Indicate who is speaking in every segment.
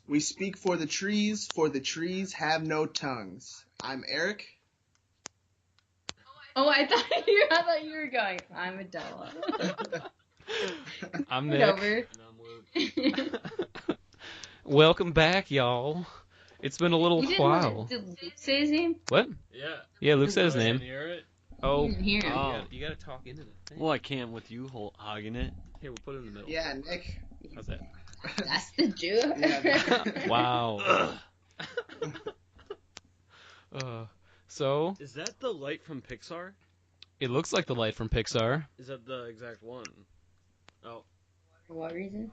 Speaker 1: We speak for the trees have no tongues. I'm Eric.
Speaker 2: Oh, I thought you were going. I'm Adela.
Speaker 3: I'm Nick.
Speaker 2: Over.
Speaker 4: And I'm Luke.
Speaker 3: Welcome back, y'all. It's been a little while.
Speaker 2: Did Luke say his name?
Speaker 3: What?
Speaker 4: Yeah.
Speaker 3: Yeah, Luke said his
Speaker 4: I
Speaker 3: name.
Speaker 4: didn't hear it.
Speaker 3: Oh,
Speaker 2: You didn't hear him.
Speaker 4: Oh.
Speaker 3: you gotta talk into the thing.
Speaker 4: Well, I can't with you hogging it.
Speaker 3: Here, we'll put it in the middle.
Speaker 1: Yeah, Nick.
Speaker 3: How's that?
Speaker 2: That's the Jew.
Speaker 1: Yeah.
Speaker 3: Wow. So,
Speaker 4: Is that the light from Pixar?
Speaker 3: it looks like the light from Pixar.
Speaker 4: Is that the exact one? Oh.
Speaker 2: For what reason?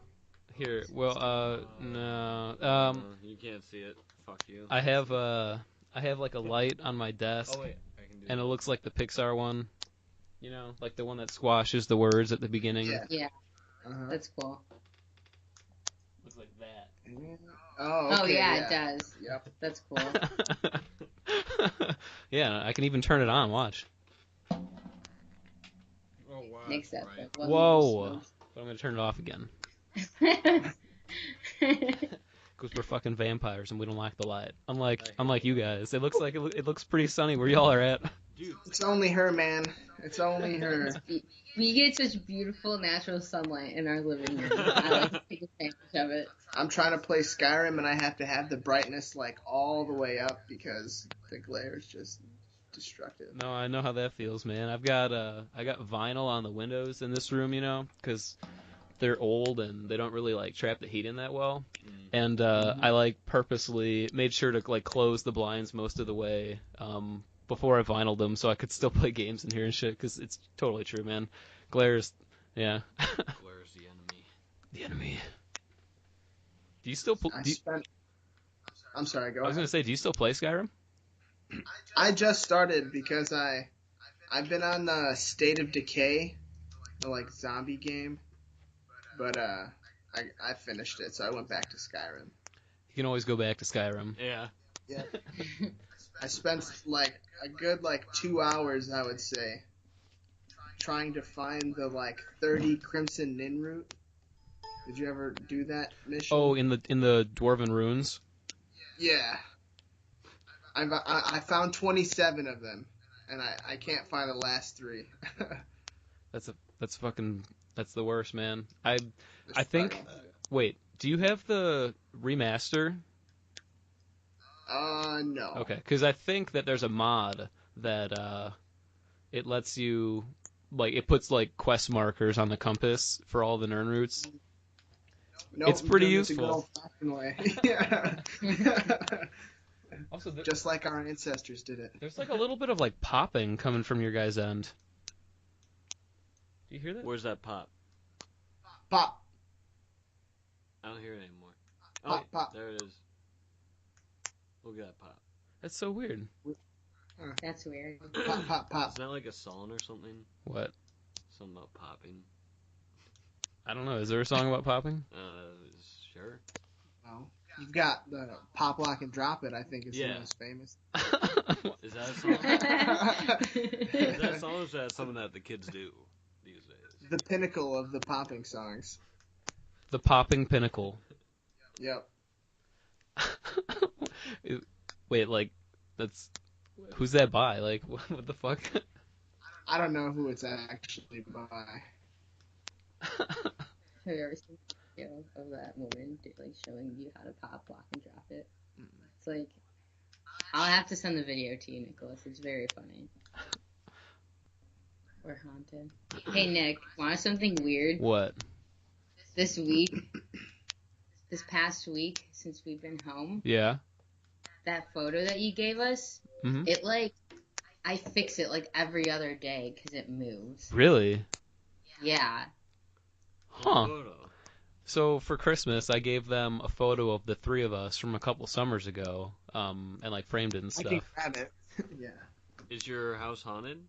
Speaker 3: Here, well, no.
Speaker 4: You can't see it. Fuck you.
Speaker 3: I have like a light on my desk,
Speaker 4: Oh wait, I can do
Speaker 3: and
Speaker 4: that.
Speaker 3: it looks like the Pixar one. You know, like the one that squashes the words at the beginning.
Speaker 1: Yeah.
Speaker 2: Yeah,
Speaker 1: Uh-huh.
Speaker 2: that's cool.
Speaker 3: Looks like that.
Speaker 1: Oh, okay,
Speaker 2: Oh yeah, it does.
Speaker 1: Yep.
Speaker 2: That's cool.
Speaker 3: Yeah, I can even turn it on. Watch.
Speaker 4: Oh wow.
Speaker 2: Nick's
Speaker 4: that's
Speaker 2: up.
Speaker 4: right.
Speaker 2: But
Speaker 3: Whoa. But I'm gonna turn it off again. Because we're fucking vampires and we don't like the light. Unlike you guys. It looks like it looks pretty sunny where y'all are at.
Speaker 4: Dude.
Speaker 1: It's only her, man. It's only her.
Speaker 2: We get such beautiful natural sunlight in our living room. I like to take advantage of it.
Speaker 1: I'm trying to play Skyrim and I have to have the brightness like all the way up because the glare is just destructive.
Speaker 3: No, I know how that feels, man. I got vinyl on the windows in this room, you know, because they're old and they don't really like trap the heat in that well. And I like purposely made sure to like close the blinds most of the way before I vinyled them so I could still play games in here and shit. Because it's totally true, man. Glare's, yeah.
Speaker 4: Glare's the enemy.
Speaker 3: The enemy. Do you still?
Speaker 1: I'm sorry. Go
Speaker 3: I was
Speaker 1: ahead.
Speaker 3: gonna say, do you still play Skyrim?
Speaker 1: I just started because I've been on the State of Decay, the like zombie game, but I finished it, so I went back to Skyrim.
Speaker 3: You can always go back to Skyrim.
Speaker 4: Yeah.
Speaker 1: Yeah. I spent like a good 2 hours, I would say, trying to find the 30 Crimson Nin root. Did you ever do that mission?
Speaker 3: Oh, in the Dwarven Runes.
Speaker 1: Yeah. I found 27 of them, and I can't find the last 3.
Speaker 3: That's the worst, man. I think. Wait, do you have the remaster?
Speaker 1: No.
Speaker 3: Okay, because I think that there's a mod that it lets you it puts quest markers on the compass for all the Nirn routes.
Speaker 1: Nope,
Speaker 3: It's pretty
Speaker 1: doing it the
Speaker 3: useful.
Speaker 1: good old-fashioned way. Yeah.
Speaker 3: Also,
Speaker 1: Just like our ancestors did it.
Speaker 3: there's a little bit of popping coming from your guys' end. Do you hear that?
Speaker 4: Where's that pop?
Speaker 1: Pop.
Speaker 4: I don't hear it anymore.
Speaker 1: Pop, pop.
Speaker 4: There it is. Look at that pop.
Speaker 3: That's so weird.
Speaker 2: That's weird.
Speaker 1: Pop, pop, pop.
Speaker 4: Isn't that like a song or something?
Speaker 3: What?
Speaker 4: Something about popping.
Speaker 3: I don't know. Is there a song about popping?
Speaker 4: Sure.
Speaker 1: No. You've got the Pop, Lock, and Drop It, I think is the
Speaker 4: Yeah.
Speaker 1: most famous.
Speaker 4: Is that a song? Is that a song or is that something that the kids do these days?
Speaker 1: The pinnacle of the popping songs.
Speaker 3: The popping pinnacle.
Speaker 1: Yep.
Speaker 3: Wait, that's who's that by? What the fuck?
Speaker 1: I don't know who it's actually by.
Speaker 2: Have you ever seen a video of that woman showing you how to pop, lock, and drop it? It's I'll have to send the video to you, Nicholas. It's very funny. We're haunted. Hey, Nick, want something weird?
Speaker 3: What?
Speaker 2: This past week, since we've been home,
Speaker 3: Yeah.
Speaker 2: that photo that you gave us,
Speaker 3: Mm-hmm.
Speaker 2: it I fix it every other day because it moves.
Speaker 3: Really?
Speaker 2: Yeah.
Speaker 3: Huh.
Speaker 4: Photo.
Speaker 3: So for Christmas, I gave them a photo of the 3 of us from a couple summers ago, and framed it and
Speaker 1: I
Speaker 3: stuff.
Speaker 1: can grab it. Yeah.
Speaker 4: Is your house haunted?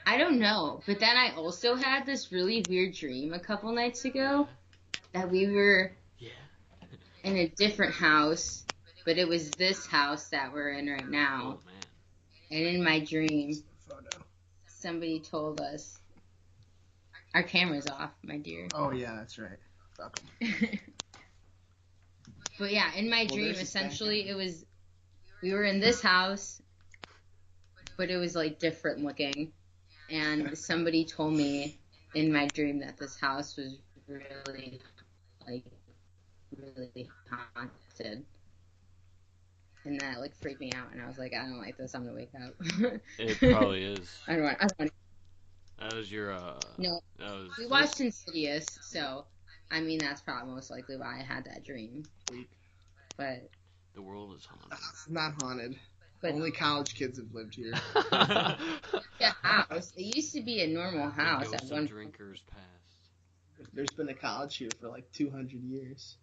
Speaker 2: I don't know, but then I also had this really weird dream a couple nights ago that we were in a different house, but it was this house that we're in right now.
Speaker 4: Oh man.
Speaker 2: And in my dream,
Speaker 1: Photo.
Speaker 2: somebody told us, our camera's off, my dear.
Speaker 1: Oh, yeah, that's right. Fuck 'em.
Speaker 2: But yeah, in my dream,
Speaker 1: there's a
Speaker 2: essentially, it was we were in this house, but it was like different looking, and somebody told me in my dream that this house was really like really haunted. And that like freaked me out, and I was like, I don't like this. I'm gonna wake up.
Speaker 4: It probably is.
Speaker 2: I don't want.
Speaker 4: That was your
Speaker 2: No,
Speaker 4: That was
Speaker 2: we watched Insidious, so I mean that's probably most likely why I had that dream. But
Speaker 4: The world is haunted.
Speaker 1: It's not haunted.
Speaker 2: But
Speaker 1: Only college kids have lived here.
Speaker 2: the house. It used to be a normal house
Speaker 4: The
Speaker 2: at
Speaker 4: ghost
Speaker 2: one
Speaker 4: of
Speaker 2: point.
Speaker 4: drinkers past.
Speaker 1: There's been a college here for like 200 years.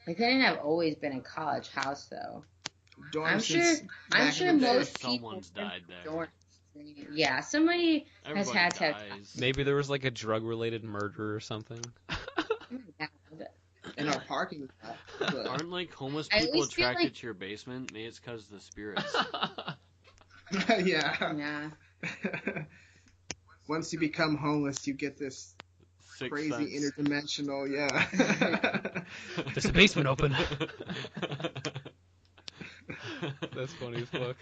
Speaker 2: It couldn't have always been a college house though.
Speaker 1: Dorm
Speaker 2: I'm
Speaker 1: since
Speaker 2: sure
Speaker 1: back in the day.
Speaker 2: most people
Speaker 4: Someone's died there.
Speaker 2: dorm- Yeah, somebody has
Speaker 4: Everybody
Speaker 2: had to have.
Speaker 4: dies.
Speaker 3: Maybe there was like a drug-related murder or something.
Speaker 1: In our parking lot. But
Speaker 4: Aren't like homeless
Speaker 2: I at
Speaker 4: people
Speaker 2: least feel
Speaker 4: attracted
Speaker 2: like-
Speaker 4: to your basement? Maybe it's because of the spirits.
Speaker 1: yeah.
Speaker 2: Yeah.
Speaker 1: Once you become homeless, you get this
Speaker 4: Sixth
Speaker 1: crazy
Speaker 4: sense.
Speaker 1: interdimensional, yeah.
Speaker 3: There's a basement open. That's funny as fuck.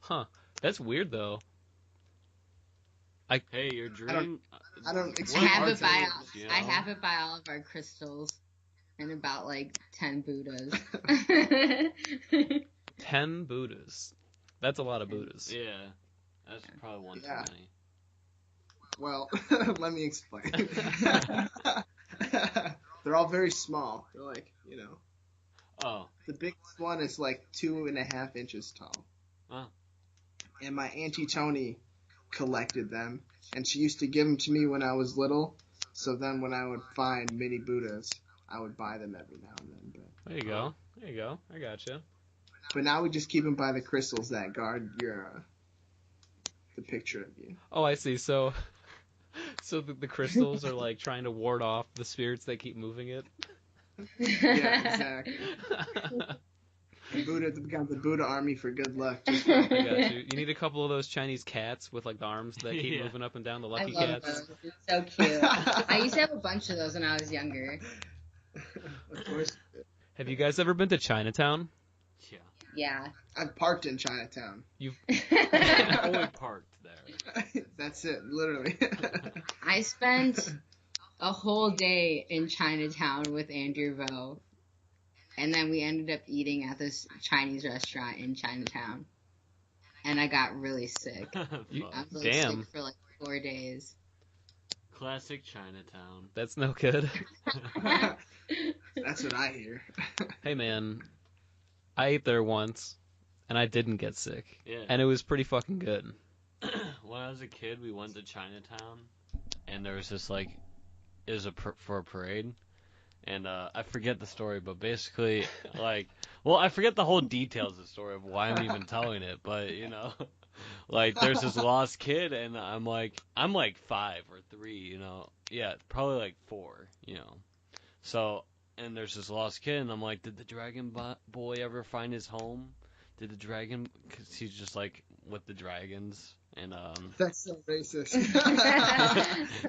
Speaker 3: Huh. That's weird though.
Speaker 4: Hey, your dream.
Speaker 1: I don't
Speaker 2: I
Speaker 1: expect
Speaker 2: have
Speaker 1: art
Speaker 2: it
Speaker 1: to
Speaker 2: by
Speaker 1: live,
Speaker 2: all.
Speaker 4: you
Speaker 2: I
Speaker 4: know?
Speaker 2: have it by all of our crystals, and about like 10 Buddhas.
Speaker 3: 10 Buddhas. That's a lot of Buddhas.
Speaker 4: Yeah, that's probably one
Speaker 1: Yeah.
Speaker 4: too many.
Speaker 1: Well, let me explain. They're all very small. They're like,
Speaker 4: Oh,
Speaker 1: the biggest one is like 2.5 inches tall.
Speaker 4: Oh.
Speaker 1: And my Auntie Tony collected them, and she used to give them to me when I was little. So then when I would find mini Buddhas, I would buy them every now and then.
Speaker 3: There you go. There you go. I gotcha.
Speaker 1: But now we just keep them by the crystals that guard your the picture of you.
Speaker 3: Oh, I see. So the crystals are like trying to ward off the spirits that keep moving it.
Speaker 1: Yeah, exactly. The Buddha army for good luck.
Speaker 3: I got you. You need a couple of those Chinese cats with like the arms that keep
Speaker 4: Yeah.
Speaker 3: moving up and down, the
Speaker 2: I
Speaker 3: lucky
Speaker 2: love
Speaker 3: cats.
Speaker 2: those. It's so cute. I used to have a bunch of those when I was younger.
Speaker 1: Of course.
Speaker 3: Have you guys ever been to Chinatown?
Speaker 4: yeah.
Speaker 2: Yeah.
Speaker 1: I've parked in Chinatown.
Speaker 4: Only parked there.
Speaker 1: That's it, literally.
Speaker 2: I spent a whole day in Chinatown with Andrew Vo, and then we ended up eating at this Chinese restaurant in Chinatown, and I got really sick.
Speaker 3: You-
Speaker 2: I was like,
Speaker 3: Damn.
Speaker 2: sick for like 4 days.
Speaker 4: Classic Chinatown.
Speaker 3: That's no good.
Speaker 1: That's what I hear.
Speaker 3: Hey man, I ate there once, and I didn't get sick,
Speaker 4: Yeah.
Speaker 3: and it was pretty fucking good.
Speaker 4: When I was a kid, we went to Chinatown, and there was this like, it was for a parade, and I forget the story, but basically like, well, I forget the whole details of the story of why I'm even telling it, but like there's this lost kid, and I'm like 5 or 3, yeah, probably like 4, so. And there's this lost kid, and I'm like, did the dragon boy ever find his home? Did the dragon, because he's just like with the dragons, and
Speaker 1: That's so racist.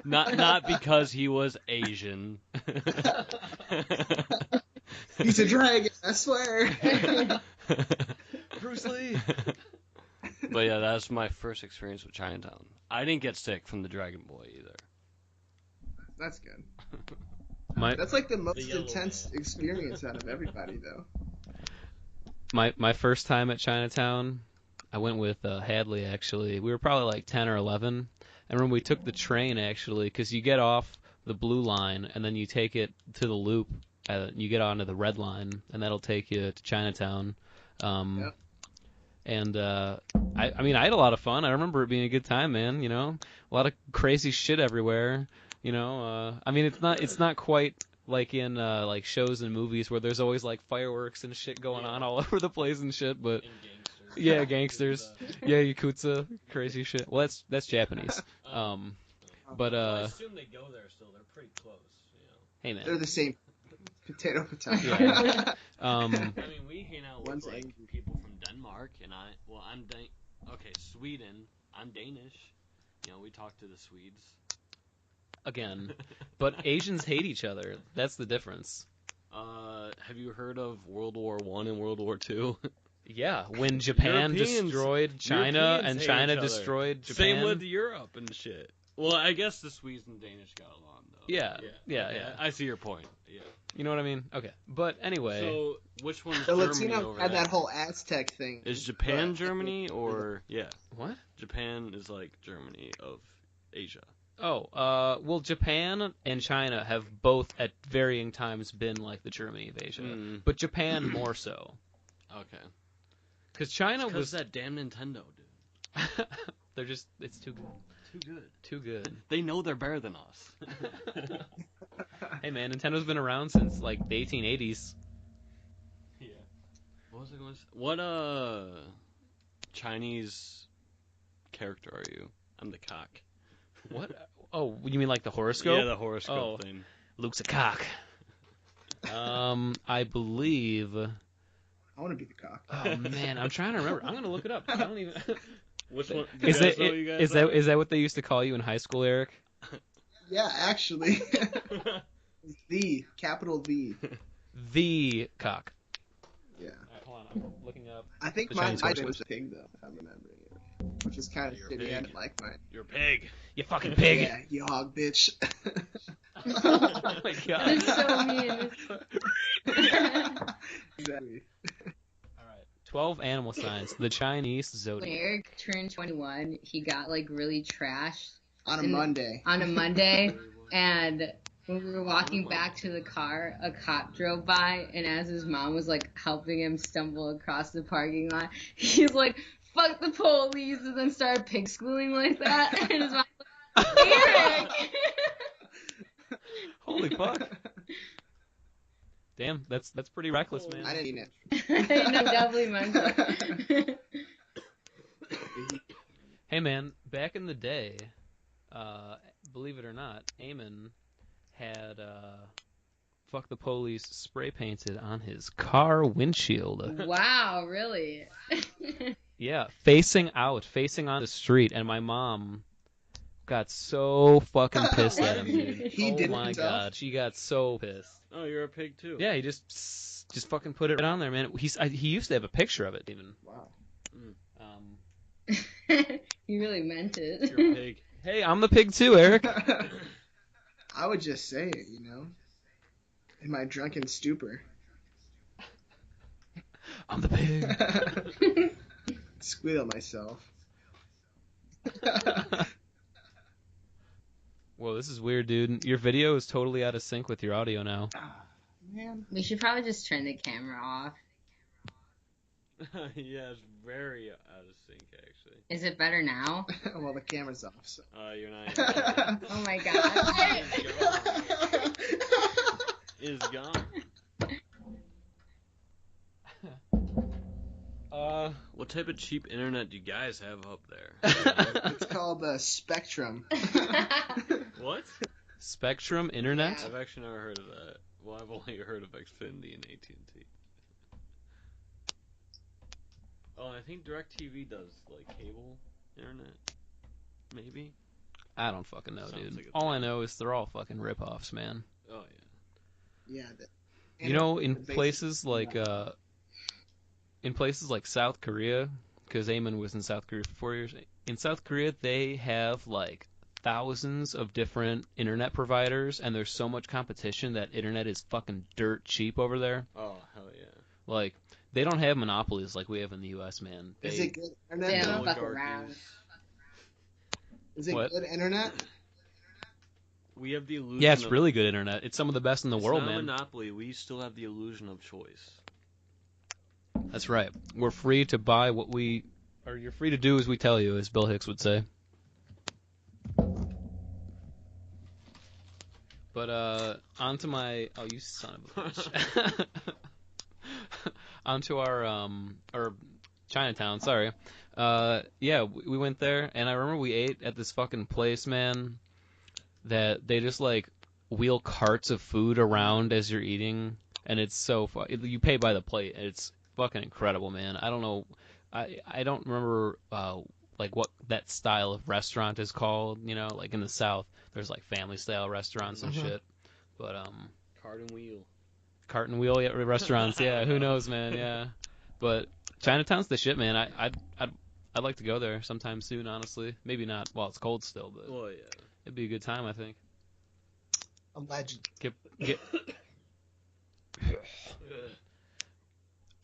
Speaker 4: not because he was Asian.
Speaker 1: He's a dragon, I swear.
Speaker 3: Bruce Lee.
Speaker 4: But yeah, that was my first experience with Chinatown. I didn't get sick from the dragon boy either.
Speaker 1: That's good.
Speaker 3: My
Speaker 1: That's like the most
Speaker 4: yellow
Speaker 1: intense
Speaker 4: man.
Speaker 1: experience out of everybody, though.
Speaker 3: my first time at Chinatown, I went with Hadley actually. We were probably like 10 or 11. And when we took the train actually, because you get off the blue line and then you take it to the loop, you get onto the red line, and that'll take you to Chinatown.
Speaker 1: Yep.
Speaker 3: And I mean, I had a lot of fun. I remember it being a good time, man. A lot of crazy shit everywhere. I mean, it's not quite like in like shows and movies where there's always like fireworks and shit going on all over the place and shit. But yeah, gangsters, yeah, yakuza, crazy shit. Well, that's Japanese. But
Speaker 4: I assume they go there still. They're pretty close.
Speaker 3: hey
Speaker 1: They're
Speaker 3: man,
Speaker 1: the same. Potato.
Speaker 3: Yeah.
Speaker 4: I mean, we hang out with
Speaker 1: One's
Speaker 4: like
Speaker 1: angry.
Speaker 4: people from Denmark, and I'm Sweden. I'm Danish. We talk to the Swedes.
Speaker 3: again, but Asians hate each other. That's the difference.
Speaker 4: have you heard of World War I and World War II?
Speaker 3: Yeah, when Japan
Speaker 4: Europeans-
Speaker 3: destroyed China
Speaker 4: Europeans
Speaker 3: and
Speaker 4: hate
Speaker 3: China
Speaker 4: each other.
Speaker 3: destroyed Japan.
Speaker 4: Same with Europe and shit. Well, I guess the Swedes and Danish got along, though.
Speaker 3: Yeah.
Speaker 4: Okay, I see your point. Yeah.
Speaker 3: You know what I mean? Okay. But anyway.
Speaker 4: So, which one's
Speaker 1: The
Speaker 4: Germany
Speaker 1: Latino
Speaker 4: over
Speaker 1: had
Speaker 4: there?
Speaker 1: that whole Aztec thing.
Speaker 4: Is Japan
Speaker 1: but-
Speaker 4: Germany or... Yeah.
Speaker 3: What?
Speaker 4: Japan is like Germany of Asia.
Speaker 3: Oh, well, Japan and China have both at varying times been like the Germany of Asia.
Speaker 4: Mm.
Speaker 3: But Japan more so.
Speaker 4: Okay.
Speaker 3: Because China
Speaker 4: Because
Speaker 3: was...
Speaker 4: that damn Nintendo, dude.
Speaker 3: They're just... It's too good.
Speaker 4: Too good.
Speaker 3: Too good.
Speaker 4: They know they're better than us.
Speaker 3: Hey, man, Nintendo's been around since, like, the 1880s.
Speaker 4: Yeah. What was I going to say? What, Chinese character are you? I'm the cock.
Speaker 3: What? Oh, you mean like the horoscope?
Speaker 4: Yeah, the horoscope thing.
Speaker 3: Luke's a cock. I believe...
Speaker 1: I want to be the cock.
Speaker 3: Oh, man, I'm trying to remember. I'm going to look it up. I don't even...
Speaker 4: Which one?
Speaker 3: Is that what they used to call you in high school, Eric?
Speaker 1: Yeah, actually. The, capital V.
Speaker 3: The cock.
Speaker 1: Yeah.
Speaker 3: Alright, hold on, I'm looking up.
Speaker 1: I think
Speaker 3: The
Speaker 1: my
Speaker 3: Chinese
Speaker 1: name
Speaker 3: horoscope.
Speaker 1: was a pig, though, if I'm remembering it. Which is kind of
Speaker 4: You're a
Speaker 1: shitty. I
Speaker 4: pig.
Speaker 1: didn't like mine.
Speaker 4: You're a pig.
Speaker 3: You fucking pig!
Speaker 1: Yeah, you hog bitch.
Speaker 3: Oh my god.
Speaker 2: It's so mean.
Speaker 1: Exactly.
Speaker 3: Alright. 12 animal signs. The Chinese
Speaker 2: When
Speaker 3: zodiac.
Speaker 2: Eric turned 21, he got like really trashed
Speaker 1: On a
Speaker 2: And-
Speaker 1: Monday.
Speaker 2: on a Monday, and when we were walking back to the car, a cop drove by, and as his mom was like helping him stumble across the parking lot, he's like, "Fuck the police," and then started pig squealing like that, and his mom was like, "Eric!"
Speaker 3: Holy fuck. Damn, that's pretty reckless, man.
Speaker 1: I didn't eat it.
Speaker 2: I know, definitely meant it.
Speaker 3: Hey man, back in the day, believe it or not, Eamon had fuck the police spray painted on his car windshield.
Speaker 2: Wow, really?
Speaker 3: Yeah, facing on the street, and my mom got so fucking pissed at him, dude.
Speaker 1: He
Speaker 3: oh
Speaker 1: did it
Speaker 3: my
Speaker 1: himself?
Speaker 3: god, she got so pissed.
Speaker 4: Oh, you're a pig too.
Speaker 3: Yeah, he just fucking put it right on there, man. He used to have a picture of it even.
Speaker 1: Wow.
Speaker 2: He really meant it.
Speaker 4: You're a pig.
Speaker 3: Hey, I'm the pig too, Eric.
Speaker 1: I would just say it, you know? In my drunken stupor.
Speaker 3: I'm the pig.
Speaker 1: Squeal myself.
Speaker 3: Whoa, this is weird, dude. Your video is totally out of sync with your audio now.
Speaker 1: Ah, man.
Speaker 2: We should probably just turn the camera off.
Speaker 4: Yeah, it's very out of sync, actually.
Speaker 2: Is it better now?
Speaker 1: Well, the camera's off, so.
Speaker 4: You're not.
Speaker 2: Oh my god.
Speaker 4: It's gone. What type of cheap internet do you guys have up there?
Speaker 1: It's called Spectrum.
Speaker 4: What?
Speaker 3: Spectrum Internet?
Speaker 4: I've actually never heard of that. Well, I've only heard of Xfinity and AT&T. Oh, and I think DirecTV does, like, cable internet. Maybe?
Speaker 3: I don't fucking know,
Speaker 4: Sounds
Speaker 3: dude.
Speaker 4: like a
Speaker 3: All
Speaker 4: thing.
Speaker 3: I know is they're all fucking rip-offs, man.
Speaker 4: Oh, yeah.
Speaker 1: Yeah.
Speaker 3: You know, in
Speaker 1: the basic-
Speaker 3: places like South Korea, because Eamon was in South Korea for 4 years. In South Korea, they have like thousands of different internet providers, and there's so much competition that internet is fucking dirt cheap over there.
Speaker 4: Oh, hell yeah.
Speaker 3: Like, they don't have monopolies like we have in the U.S., man.
Speaker 1: Is
Speaker 3: They-
Speaker 1: it good internet?
Speaker 2: Yeah.
Speaker 1: though?
Speaker 2: Fuck
Speaker 4: Oligarchies.
Speaker 2: around.
Speaker 1: Is it
Speaker 3: What?
Speaker 1: good internet?
Speaker 4: We have the illusion
Speaker 3: Yeah, it's
Speaker 4: of...
Speaker 3: really good internet. It's some of the best in the world,
Speaker 4: It's not
Speaker 3: man.
Speaker 4: a monopoly. We still have the illusion of choice.
Speaker 3: That's right. We're free to buy what we... Or you're free to do as we tell you, as Bill Hicks would say. But, onto my... Oh, you son of a bitch. Onto our, or Chinatown, sorry. Yeah, we went there, and I remember we ate at this fucking place, man, that they just, like, wheel carts of food around as you're eating, and it's so you pay by the plate, and it's fucking incredible, man. I don't know, I don't remember, like, what that style of restaurant is called, you know, like, in the South, there's, like, family-style restaurants and shit, but,
Speaker 4: Cart and wheel.
Speaker 3: carton wheel restaurants. Yeah, who knows, man? Yeah, but Chinatown's the shit, man. I'd like to go there sometime soon. Honestly, maybe not while it's cold still, but
Speaker 4: Well, yeah.
Speaker 3: it'd be a good time. I think.
Speaker 1: A legend.
Speaker 3: Get.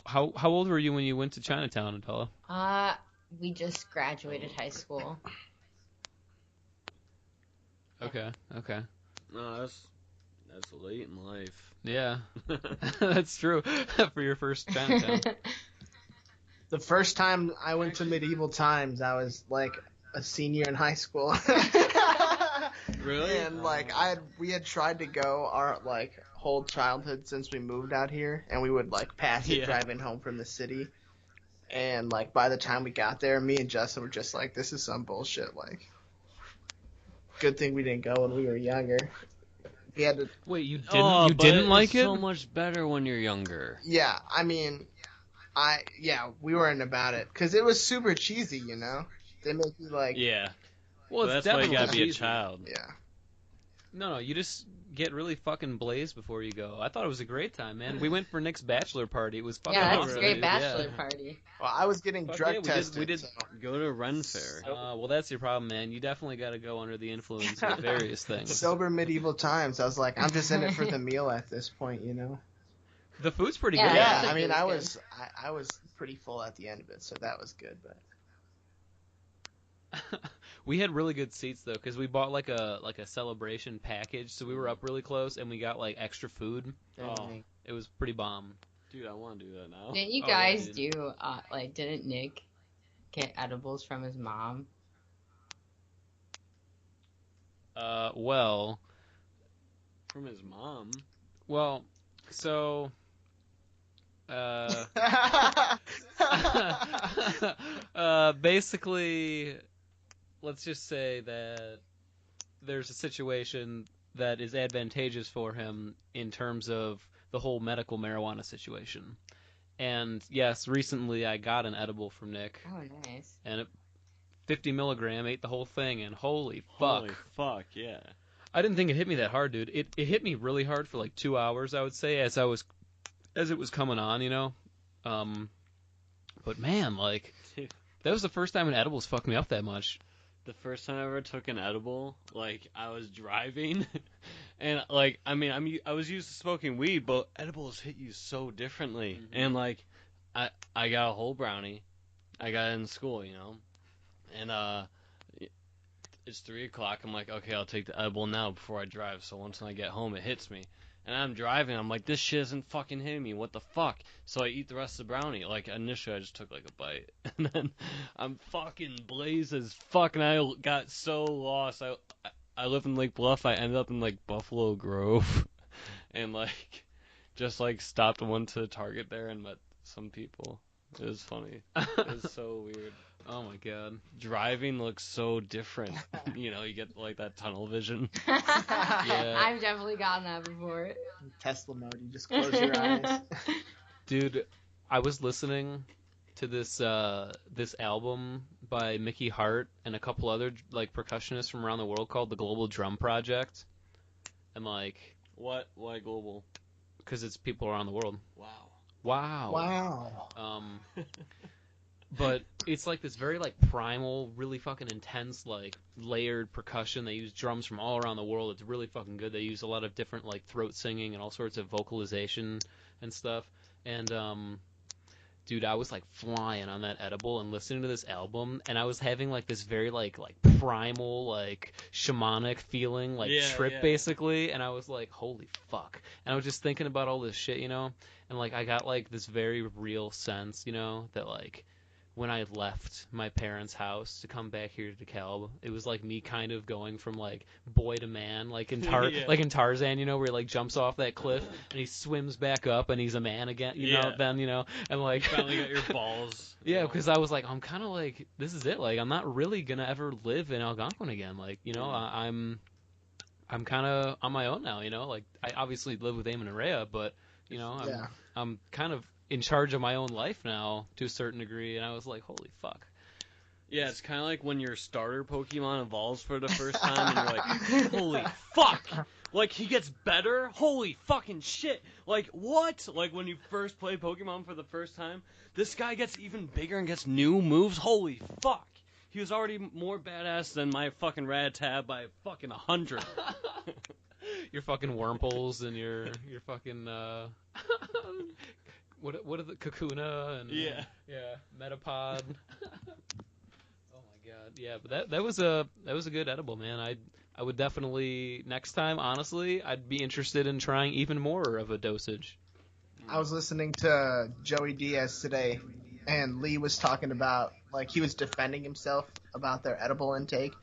Speaker 3: How old were you when you went to Chinatown, Adela?
Speaker 2: We just graduated high school.
Speaker 3: Okay.
Speaker 4: No, that's late in life.
Speaker 3: Yeah, that's true for your first Chinatown.
Speaker 1: The first time I went to medieval times, I was like a senior in high school.
Speaker 4: Really?
Speaker 1: And like we had tried to go our like whole childhood since we moved out here, and we would like pass it driving home from the city. And like by the time we got there, me and Justin were just like, "This is some bullshit." Like, good thing we didn't go when we were younger. We had to.
Speaker 3: Wait, you didn't? You didn't like it?
Speaker 4: It's so much better when you're younger.
Speaker 1: Yeah, I mean, we weren't about it because it was super cheesy, you know. They make you like.
Speaker 4: Yeah.
Speaker 3: Well,
Speaker 4: But
Speaker 3: it's
Speaker 4: that's why you
Speaker 3: definitely
Speaker 4: gotta be a
Speaker 3: cheesy.
Speaker 4: child.
Speaker 1: Yeah.
Speaker 3: No, you just get really fucking blazed before you go. I thought it was a great time, man. We went for Nick's bachelor party. It was fucking
Speaker 2: Yeah, that's
Speaker 3: awesome,
Speaker 2: a great
Speaker 3: dude.
Speaker 2: bachelor
Speaker 3: Yeah.
Speaker 2: party.
Speaker 1: Well, I was getting
Speaker 3: Fuck
Speaker 1: drug
Speaker 3: yeah, we
Speaker 1: tested.
Speaker 3: did-
Speaker 1: so-
Speaker 4: Go to Ren Fair.
Speaker 3: Well, that's your problem, man. You definitely got to go under the influence of various things.
Speaker 1: Sober medieval times. I was like, I'm just in it for the meal at this point, you know.
Speaker 3: The food's pretty
Speaker 2: Yeah,
Speaker 3: good.
Speaker 1: Yeah,
Speaker 2: that's
Speaker 1: I mean,
Speaker 2: really
Speaker 1: I
Speaker 2: good.
Speaker 1: was pretty full at the end of it, so that was good. But
Speaker 3: We had really good seats though, because we bought like a celebration package, so we were up really close, and we got like extra food.
Speaker 4: Oh.
Speaker 3: It was pretty bomb.
Speaker 4: Dude, I want to do that now.
Speaker 2: Didn't you
Speaker 3: Oh, yeah,
Speaker 2: guys
Speaker 3: dude.
Speaker 2: do, didn't Nick get edibles from his mom?
Speaker 3: Well,
Speaker 4: From his mom.
Speaker 3: so, basically, let's just say that there's a situation that is advantageous for him in terms of the whole medical marijuana situation. And yes, recently I got an edible from Nick,
Speaker 2: Oh, nice.
Speaker 3: and 50 milligram, ate the whole thing, and holy fuck.
Speaker 4: Holy fuck, yeah.
Speaker 3: I didn't think it hit me that hard, dude. It hit me really hard for like 2 hours, I would say, as it was coming on, you know. But man, like,
Speaker 4: Dude.
Speaker 3: that was the first time an edibles fucked me up that much.
Speaker 4: The first time I ever took an edible, like, I was driving, and, like, I mean, I was used to smoking weed, but edibles hit you so differently.
Speaker 3: Mhm.
Speaker 4: And, like, I got a whole brownie. I got it in school, you know, and, it's 3 o'clock. I'm like, okay, I'll take the edible now before I drive, so once I get home, it hits me. And I'm driving, I'm like, this shit isn't fucking hitting me, what the fuck? So I eat the rest of the brownie. Like, initially I just took, like, a bite. And then I'm fucking blazed as fuck, and I got so lost. I live in Lake Bluff, I ended up in, like, Buffalo Grove. And, like, just, like, stopped and went to the Target there and met some people. It was funny. It was so weird.
Speaker 3: Oh my god.
Speaker 4: Driving looks so different. You know, you get, like, that tunnel vision.
Speaker 2: I've definitely gotten that before.
Speaker 1: Tesla mode, you just close your eyes.
Speaker 3: Dude, I was listening to this album by Mickey Hart and a couple other like percussionists from around the world called the Global Drum Project. And like,
Speaker 4: What? Why global?
Speaker 3: because it's people around the world.
Speaker 4: Wow.
Speaker 1: Wow.
Speaker 3: But it's like this very like primal, really fucking intense, like layered percussion. They use drums from all around the world. It's really fucking good. They use a lot of different like throat singing and all sorts of vocalization and stuff. And dude, I was like flying on that edible and listening to this album, and I was having like this very like primal, like shamanic feeling, like trip basically. And I was like, holy fuck. And I was just thinking about all this shit, you know. And like I got like this very real sense, you know, that like when I left my parents' house to come back here to DeKalb, it was like me kind of going from like boy to man, like in like in Tarzan, you know, where he like jumps off that cliff and he swims back up and he's a man again, you know, then, you know, and like
Speaker 4: Finally got your balls.
Speaker 3: yeah, because I was like, I'm kind of like, this is it, like I'm not really gonna ever live in Algonquin again, like, you know, I'm kind of on my own now, you know, like I obviously live with Eamon and Rhea, but you know, I'm kind of in charge of my own life now to a certain degree, and I was like, holy fuck.
Speaker 4: Yeah, it's kind of like when your starter Pokemon evolves for the first time, and you're like, holy fuck! Like, he gets better? Holy fucking shit. Like, what? Like, when you first play Pokemon for the first time, this guy gets even bigger and gets new moves? Holy fuck. He was already more badass than my fucking Rattata by fucking 100.
Speaker 3: Your fucking Wurmples and your fucking what are the Kakuna and
Speaker 4: Yeah.
Speaker 3: Metapod. Oh my god, yeah, but that was a good edible, man. I would definitely next time. Honestly, I'd be interested in trying even more of a dosage.
Speaker 1: I was listening to Joey Diaz today, and Lee was talking about, like, he was defending himself about their edible intake.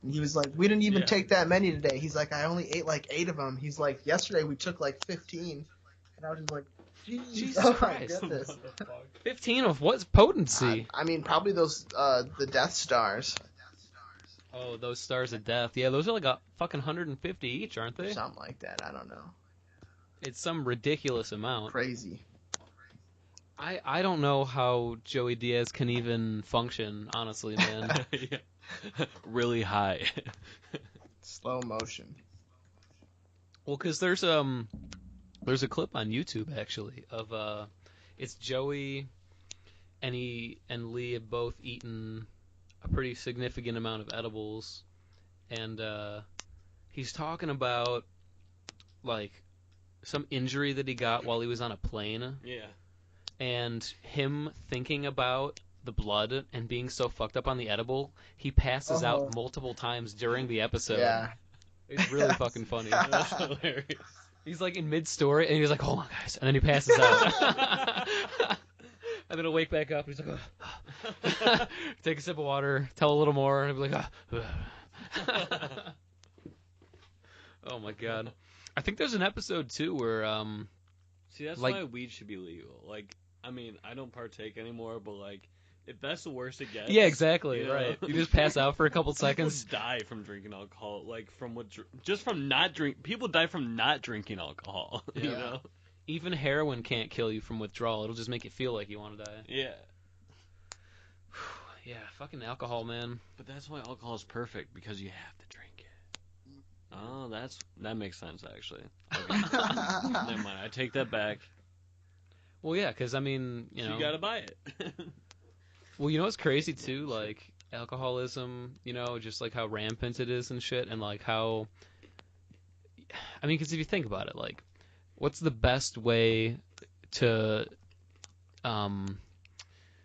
Speaker 1: And he was like, we didn't even take that many today. He's like, I only ate like 8 of them. He's like, yesterday we took like 15. And I was just like,
Speaker 3: Jesus
Speaker 1: oh
Speaker 3: Christ.
Speaker 1: my goodness.
Speaker 3: 15 of what potency?
Speaker 1: I mean, probably those, the Death Stars.
Speaker 3: Oh, those stars of death. Yeah, those are like a fucking 150 each, aren't they?
Speaker 1: Something like that. I don't know.
Speaker 3: It's some ridiculous amount.
Speaker 1: Crazy.
Speaker 3: I don't know how Joey Diaz can even function, honestly, man.
Speaker 4: Yeah. Really high.
Speaker 1: Slow motion.
Speaker 3: Well, because there's a clip on YouTube actually of it's Joey and Lee have both eaten a pretty significant amount of edibles, and he's talking about like some injury that he got while he was on a plane.
Speaker 4: Yeah.
Speaker 3: And him thinking about the blood and being so fucked up on the edible, he passes out multiple times during the episode.
Speaker 1: Yeah.
Speaker 3: It's really fucking funny.
Speaker 4: That's hilarious.
Speaker 3: He's like in mid-story, and he's like, hold on, guys. And then he passes out. And then he'll wake back up, and he's like, oh. Take a sip of water, tell a little more, and he'll be like, oh. Oh my god. I think there's an episode, too, where,
Speaker 4: See, that's
Speaker 3: like,
Speaker 4: why weed should be legal. Like, I mean, I don't partake anymore, but, like, if that's the worst it gets...
Speaker 3: Yeah, exactly,
Speaker 4: you know?
Speaker 3: right. You just pass out for a couple seconds.
Speaker 4: People die from drinking alcohol, like, from what... Just from not drink... People die from not drinking alcohol, you know?
Speaker 3: Even heroin can't kill you from withdrawal. It'll just make you feel like you want to die.
Speaker 4: Yeah.
Speaker 3: Yeah, fucking alcohol, man.
Speaker 4: But that's why alcohol is perfect, because you have to drink it. Oh, that makes sense, actually. Okay. Never mind, I take that back.
Speaker 3: Well, yeah, because, I mean, you know...
Speaker 4: You gotta buy it.
Speaker 3: Well, you know what's crazy, too? Like, alcoholism, you know, just, like, how rampant it is and shit, and, like, how... I mean, because if you think about it, like, what's the best way to,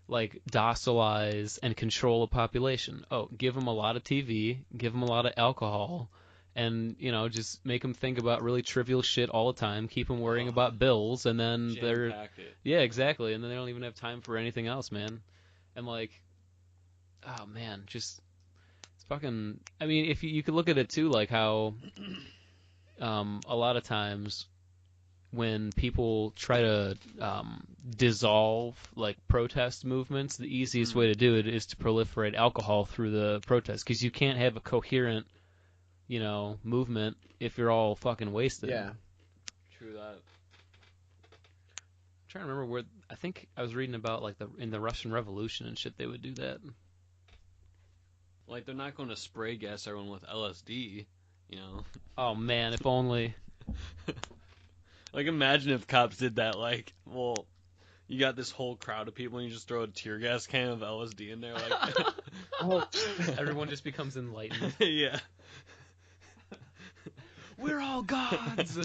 Speaker 3: like, docilize and control a population? Oh, give them a lot of TV, give them a lot of alcohol, and, you know, just make them think about really trivial shit all the time, keep them worrying about bills, and then they're... Yeah, exactly, and then they don't even have time for anything else, man. And, like, oh, man, just... It's fucking... I mean, if you could look at it, too, like, how... a lot of times when people try to dissolve like protest movements, the easiest way to do it is to proliferate alcohol through the protest, because you can't have a coherent, you know, movement if you're all fucking wasted.
Speaker 1: Yeah.
Speaker 4: True that.
Speaker 3: I'm trying to remember where... I think I was reading about like in the Russian Revolution and shit they would do that.
Speaker 4: Like, they're not going to spray gas everyone with LSD, you know?
Speaker 3: Oh man, if only.
Speaker 4: Like, imagine if cops did that. Like, well, you got this whole crowd of people and you just throw a tear gas can of LSD in there. Like,
Speaker 3: everyone just becomes enlightened.
Speaker 4: Yeah.
Speaker 3: We're all gods.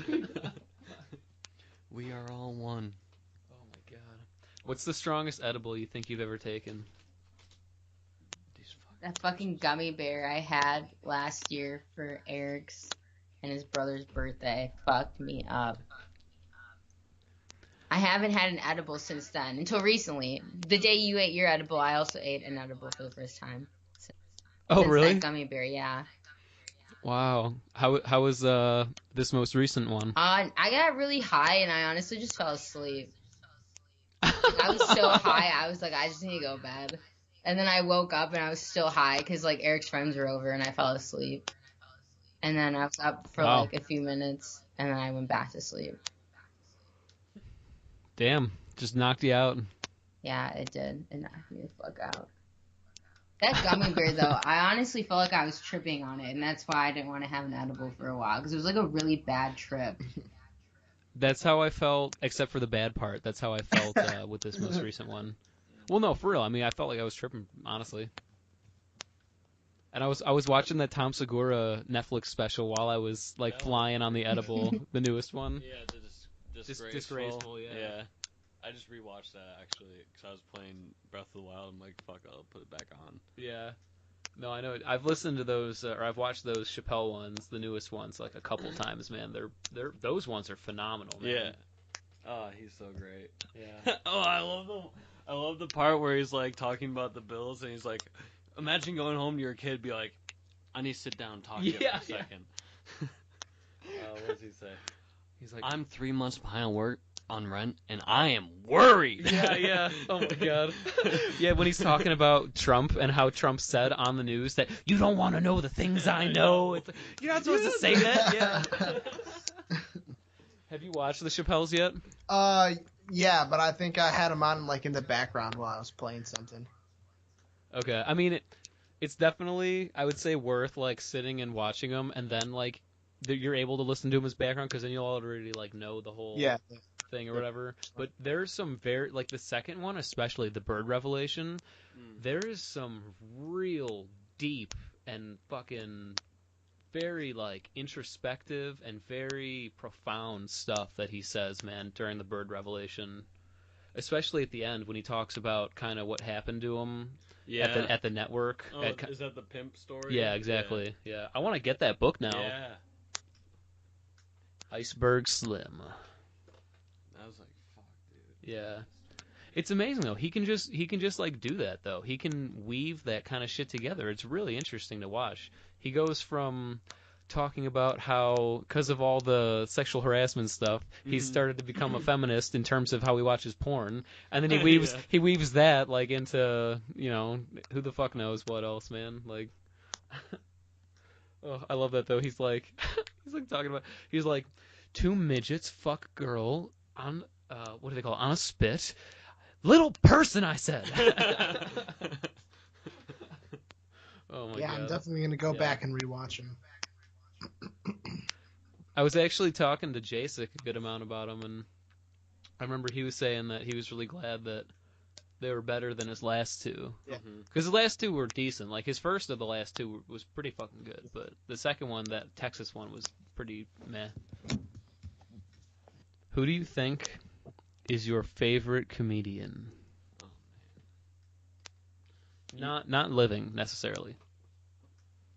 Speaker 4: We are all one.
Speaker 3: Oh my god. What's the strongest edible you think you've ever taken?
Speaker 2: That fucking gummy bear I had last year for Eric's and his brother's birthday fucked me up. I haven't had an edible since then, until recently. The day you ate your edible, I also ate an edible for the first time.
Speaker 3: Oh,
Speaker 2: Since
Speaker 3: really?
Speaker 2: That gummy bear, yeah.
Speaker 3: Wow. How was this most recent one?
Speaker 2: I got really high, and I honestly just fell asleep. I was so high, I was like, I just need to go to bed. And then I woke up, and I was still high, because, like, Eric's friends were over, and I fell asleep. And then I was up for, like, a few minutes, and then I went back to sleep.
Speaker 3: Damn. Just knocked you out.
Speaker 2: Yeah, it did. It knocked me the fuck out. That gummy bear, though, I honestly felt like I was tripping on it, and that's why I didn't want to have an edible for a while, because it was like a really bad trip.
Speaker 3: That's how I felt, except for the bad part. That's how I felt with this most recent one. Well, no, for real. I mean, I felt like I was tripping, honestly. And I was watching that Tom Segura Netflix special while I was like flying on the edible, the newest one.
Speaker 4: Yeah, the
Speaker 3: Disgraceful, yeah.
Speaker 4: Yeah. I just rewatched that actually because I was playing Breath of the Wild. I'm like, fuck, I'll put it back on.
Speaker 3: Yeah. No, I know. I've listened to those, or I've watched those Chappelle ones, the newest ones, like a couple times. Man, those ones are phenomenal. Man.
Speaker 4: Yeah. Oh, he's so great.
Speaker 3: Yeah.
Speaker 4: Oh, I love the part where he's like talking about the bills and he's like, imagine going home to your kid, be like, I need to sit down and talk to you for a second. What does he say?
Speaker 3: He's like,
Speaker 4: I'm 3 months behind on rent, and I am worried.
Speaker 3: Yeah. Oh my god. Yeah, when he's talking about Trump and how Trump said on the news that you don't want to know the things I know. It's like, you're not supposed to say that. Yeah. Have you watched the Chappelles yet?
Speaker 1: Yeah, but I think I had them on like in the background while I was playing something.
Speaker 3: Okay. I mean, it's definitely, I would say, worth like sitting and watching them, and then like you're able to listen to them as background because then you'll already like know the whole thing or whatever. But there's some very, like the second one, especially the bird revelation, there is some real deep and fucking very like introspective and very profound stuff that he says, man, during the bird revelation, especially at the end when he talks about kind of what happened to him at the network.
Speaker 4: Oh, is that the pimp story?
Speaker 3: Yeah, exactly. Yeah. I want to get that book now.
Speaker 4: Yeah.
Speaker 3: Iceberg Slim.
Speaker 4: I was like, fuck, dude.
Speaker 3: Yeah. It's amazing though. He can just like do that though. He can weave that kind of shit together. It's really interesting to watch. He goes from talking about how, because of all the sexual harassment stuff, he's started to become a feminist in terms of how he watches porn, and then he weaves that like into, you know, who the fuck knows what else, man. Like, oh, I love that though. He's like talking about, he's like, two midgets fuck girl on what do they call it? On a spit. Little person, I said. Oh my god.
Speaker 1: I'm definitely gonna go back and rewatch them.
Speaker 3: I was actually talking to Jasek a good amount about him, and I remember he was saying that he was really glad that they were better than his last two.
Speaker 1: Yeah.
Speaker 3: Because his last two were decent. Like, his first of the last two was pretty fucking good, but the second one, that Texas one, was pretty meh. Who do you think is your favorite comedian?
Speaker 4: Oh, man.
Speaker 3: Not living, necessarily.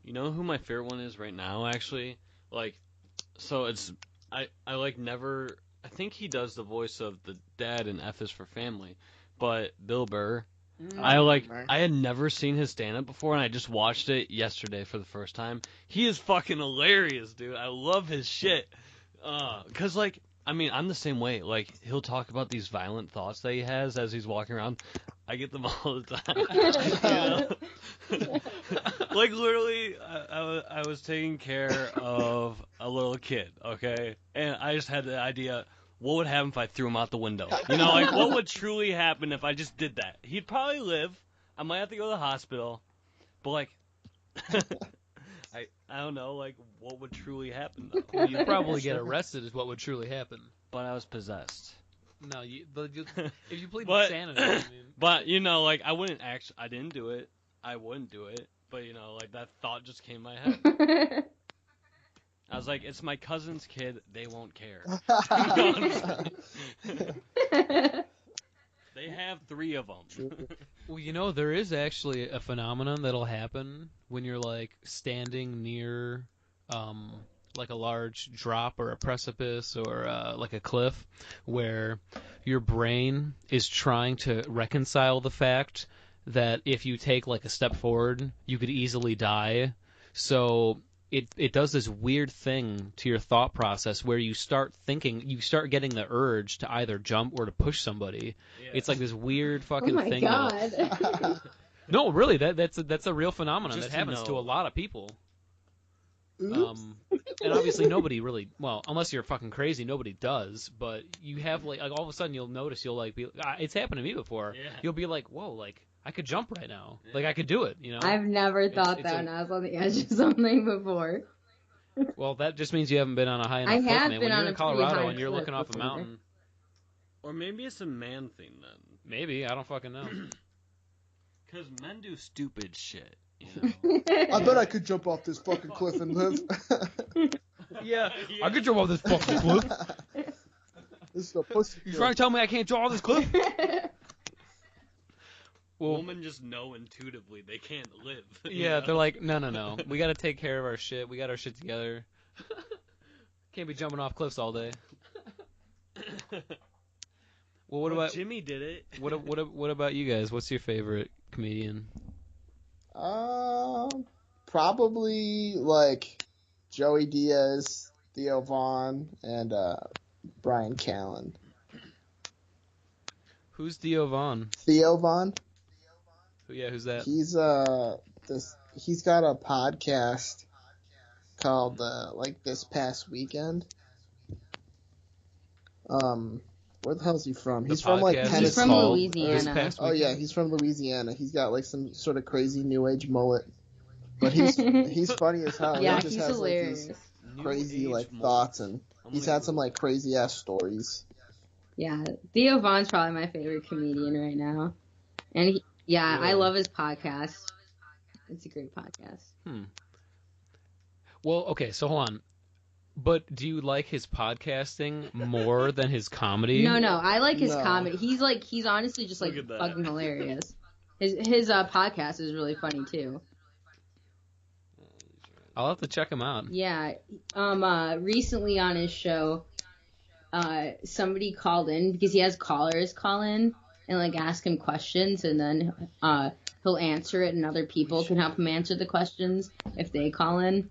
Speaker 4: You know who my favorite one is right now, actually? Like, so it's, I like never, I think he does the voice of the dad in F is for Family, but Bill Burr, I had never seen his stand-up before, and I just watched it yesterday for the first time. He is fucking hilarious, dude. I love his shit. 'Cause, like, I mean, I'm the same way. Like, he'll talk about these violent thoughts that he has as he's walking around. I get them all the time. You know? Like, literally, I was taking care of a little kid, okay? And I just had the idea, what would happen if I threw him out the window? You know, like, what would truly happen if I just did that? He'd probably live. I might have to go to the hospital. But, like, I don't know, like, what would truly happen, though?
Speaker 3: Well, you'd probably get arrested is what would truly happen.
Speaker 4: But I was possessed.
Speaker 3: No, if you plead insanity, I mean...
Speaker 4: But, you know, like, I didn't do it. I wouldn't do it. But, you know, like, that thought just came in my head. I was like, it's my cousin's kid. They won't care. They have 3 of them.
Speaker 3: Well, you know, there is actually a phenomenon that'll happen when you're, like, standing near, like a large drop or a precipice or, like a cliff, where your brain is trying to reconcile the fact that if you take, like, a step forward, you could easily die. So it does this weird thing to your thought process where you start getting the urge to either jump or to push somebody. Yeah. It's like this weird fucking thing.
Speaker 2: Oh my god.
Speaker 3: No, really, that's a real phenomenon that happens to a lot of people. And obviously nobody really, well, unless you're fucking crazy, nobody does, but you have like all of a sudden you'll notice, you'll like be, it's happened to me before. Yeah. You'll be like, whoa, like I could jump right now. Like, I could do it, you know?
Speaker 2: I've never thought that when I was on the edge of something before.
Speaker 3: Well, that just means you haven't been on a high enough
Speaker 2: I
Speaker 3: cliff,
Speaker 2: have
Speaker 3: man.
Speaker 2: been
Speaker 3: When
Speaker 2: on
Speaker 3: you're
Speaker 2: a
Speaker 3: in
Speaker 2: pretty
Speaker 3: Colorado
Speaker 2: high
Speaker 3: and you're
Speaker 2: cliff
Speaker 3: looking off a
Speaker 2: before.
Speaker 3: mountain,
Speaker 4: Or maybe it's a man thing then.
Speaker 3: maybe, I don't fucking know.
Speaker 4: Because men do stupid shit, you know?
Speaker 1: I bet I could jump off this fucking cliff and live.
Speaker 3: Yeah, I could jump off this fucking cliff.
Speaker 1: This is a pussy.
Speaker 3: You trying to tell me I can't jump off this cliff? Well,
Speaker 4: Women just know intuitively they can't live.
Speaker 3: yeah, they're like, no. We gotta take care of our shit. We got our shit together. Can't be jumping off cliffs all day. Well, what about
Speaker 4: Jimmy did it?
Speaker 3: What about you guys? What's your favorite comedian?
Speaker 1: Probably like Joey Diaz, Theo Vaughn, and Brian Callen.
Speaker 3: Who's Theo Vaughn?
Speaker 1: Theo Vaughn?
Speaker 3: Yeah, who's that?
Speaker 1: He's he's got a podcast called like This Past Weekend. Where the hell is he from? He's from like Tennessee.
Speaker 2: He's from Louisiana.
Speaker 1: Oh yeah, he's from Louisiana. He's got like some sort of crazy new age mullet. But he's funny as hell.
Speaker 2: Yeah,
Speaker 1: he just
Speaker 2: he's
Speaker 1: has
Speaker 2: hilarious.
Speaker 1: like these crazy like thoughts, and he's had some like crazy ass stories.
Speaker 2: Yeah, Theo Vaughn's probably my favorite comedian right now. And I love his podcast. It's a great podcast.
Speaker 3: Well, okay, so hold on. But do you like his podcasting more than his comedy?
Speaker 2: No, I like his comedy. He's honestly just like fucking hilarious. His podcast is really funny too.
Speaker 3: I'll have to check him out.
Speaker 2: Yeah. Recently on his show, somebody called in because he has callers call in and like ask him questions, and then he'll answer it, and other people can help him answer the questions if they call in.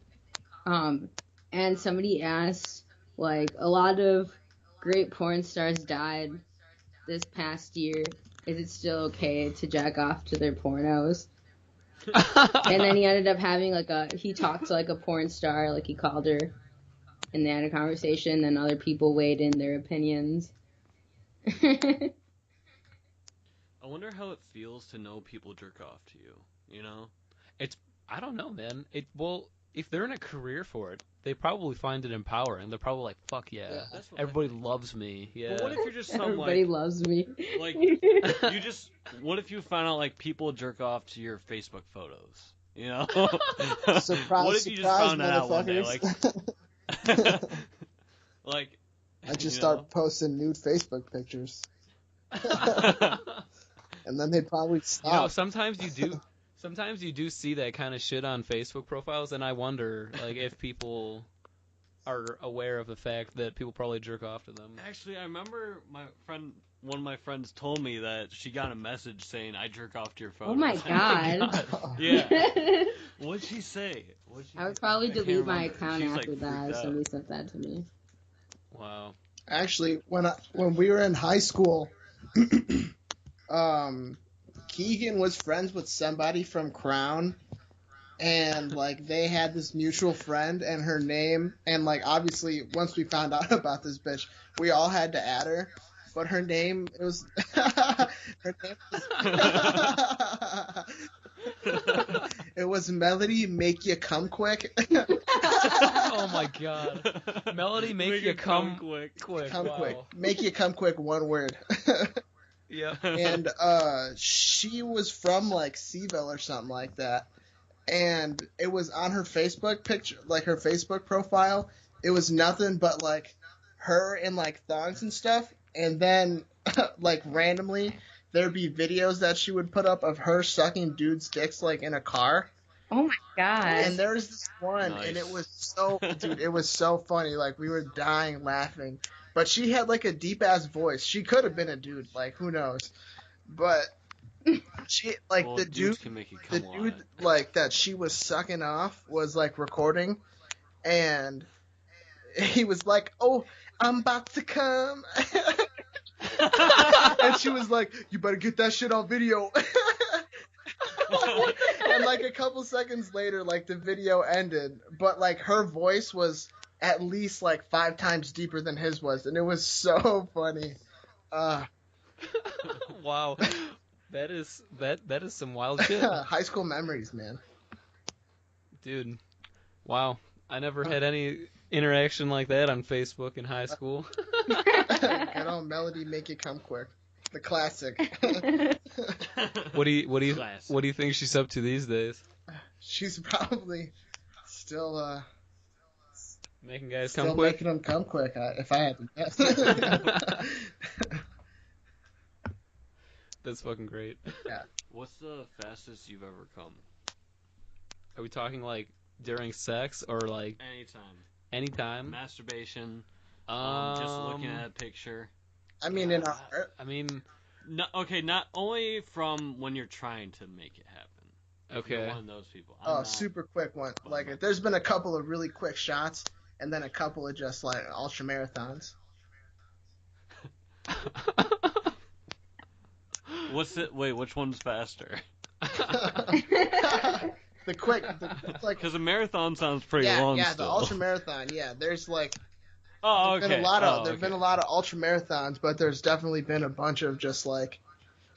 Speaker 2: And somebody asked, like, a lot of great porn stars died this past year. Is it still okay to jack off to their pornos? And then he ended up having he talked to like a porn star, like he called her, and they had a conversation. Then other people weighed in their opinions.
Speaker 4: I wonder how it feels to know people jerk off to you. You know,
Speaker 3: I don't know, man. If they're in a career for it, they probably find it empowering. They're probably like, fuck yeah. Everybody loves me. Yeah.
Speaker 4: But what if you're just some
Speaker 2: Everybody loves me.
Speaker 4: Like, what if you found out like people jerk off to your Facebook photos? You know?
Speaker 1: Surprise,
Speaker 4: what if you just found that out one day?
Speaker 1: motherfuckers.
Speaker 4: Like,
Speaker 1: I just start posting nude Facebook pictures. And then they'd probably stop.
Speaker 3: You know, sometimes you do see that kind of shit on Facebook profiles, and I wonder, like, if people are aware of the fact that people probably jerk off to them.
Speaker 4: Actually, I remember one of my friends told me that she got a message saying, I jerk off to your photos.
Speaker 2: Oh my god.
Speaker 4: Yeah. What'd she say?
Speaker 2: I would probably delete my account
Speaker 4: She's,
Speaker 2: after
Speaker 4: like,
Speaker 2: that if
Speaker 4: freaked
Speaker 2: somebody sent that to me.
Speaker 3: Wow.
Speaker 1: Actually, when we were in high school, Keegan was friends with somebody from Crown, and like they had this mutual friend, and her name, and like obviously once we found out about this bitch, we all had to add her, but her name was it was Melody Make You Come Quick.
Speaker 3: Oh my god. Melody Make You Come Quick.
Speaker 1: Come
Speaker 3: Wow.
Speaker 1: quick. Make You Come Quick, one word.
Speaker 3: Yeah.
Speaker 1: And she was from like Seville or something like that, and it was on her Facebook picture, like her Facebook profile. It was nothing but like her in like thongs and stuff, and then like randomly there'd be videos that she would put up of her sucking dudes' dicks like in a car.
Speaker 2: Oh my god.
Speaker 1: And there's this one,
Speaker 4: Nice.
Speaker 1: and it was it was so funny. Like, we were dying laughing. But she had, like, a deep-ass voice. She could have been a dude, like, who knows. But she, like,
Speaker 4: Well,
Speaker 1: the
Speaker 4: dudes
Speaker 1: dude,
Speaker 4: can make you come on.
Speaker 1: like, that she was sucking off was, like, recording. And he was like, oh, I'm about to come. And she was like, you better get that shit on video. And like a couple seconds later, like the video ended, but like her voice was at least like 5 times deeper than his was, and it was so funny.
Speaker 3: Wow. That is some wild shit,
Speaker 1: High school memories, man.
Speaker 3: dude. Wow, I never had any interaction like that on Facebook in high school.
Speaker 1: Good old Melody, make it come quick. The classic.
Speaker 3: What do you
Speaker 4: Classic.
Speaker 3: think she's up to these days?
Speaker 1: She's probably still
Speaker 3: Making guys
Speaker 1: still
Speaker 3: come quick.
Speaker 1: making them come quick. If I had to guess.
Speaker 3: That's fucking great.
Speaker 4: What's the fastest you've ever come?
Speaker 3: Are we talking like during sex or like anytime?
Speaker 4: Masturbation.
Speaker 3: Um,
Speaker 4: Just looking at a picture.
Speaker 1: I mean, in our
Speaker 3: I mean,
Speaker 4: No, okay, not only from when you're trying to make it happen. If you're
Speaker 3: okay.
Speaker 4: one of those people. I'm not-
Speaker 1: super quick one. Like, there's been a couple of really quick shots, and then a couple of just like ultra marathons.
Speaker 4: Wait, which one's faster?
Speaker 1: The quick, like
Speaker 4: Because a marathon sounds pretty long
Speaker 1: the
Speaker 4: still.
Speaker 1: ultra marathon. Yeah, there's like
Speaker 4: Oh, okay.
Speaker 1: been a lot of there've been a lot of ultra marathons, but there's definitely been a bunch of just like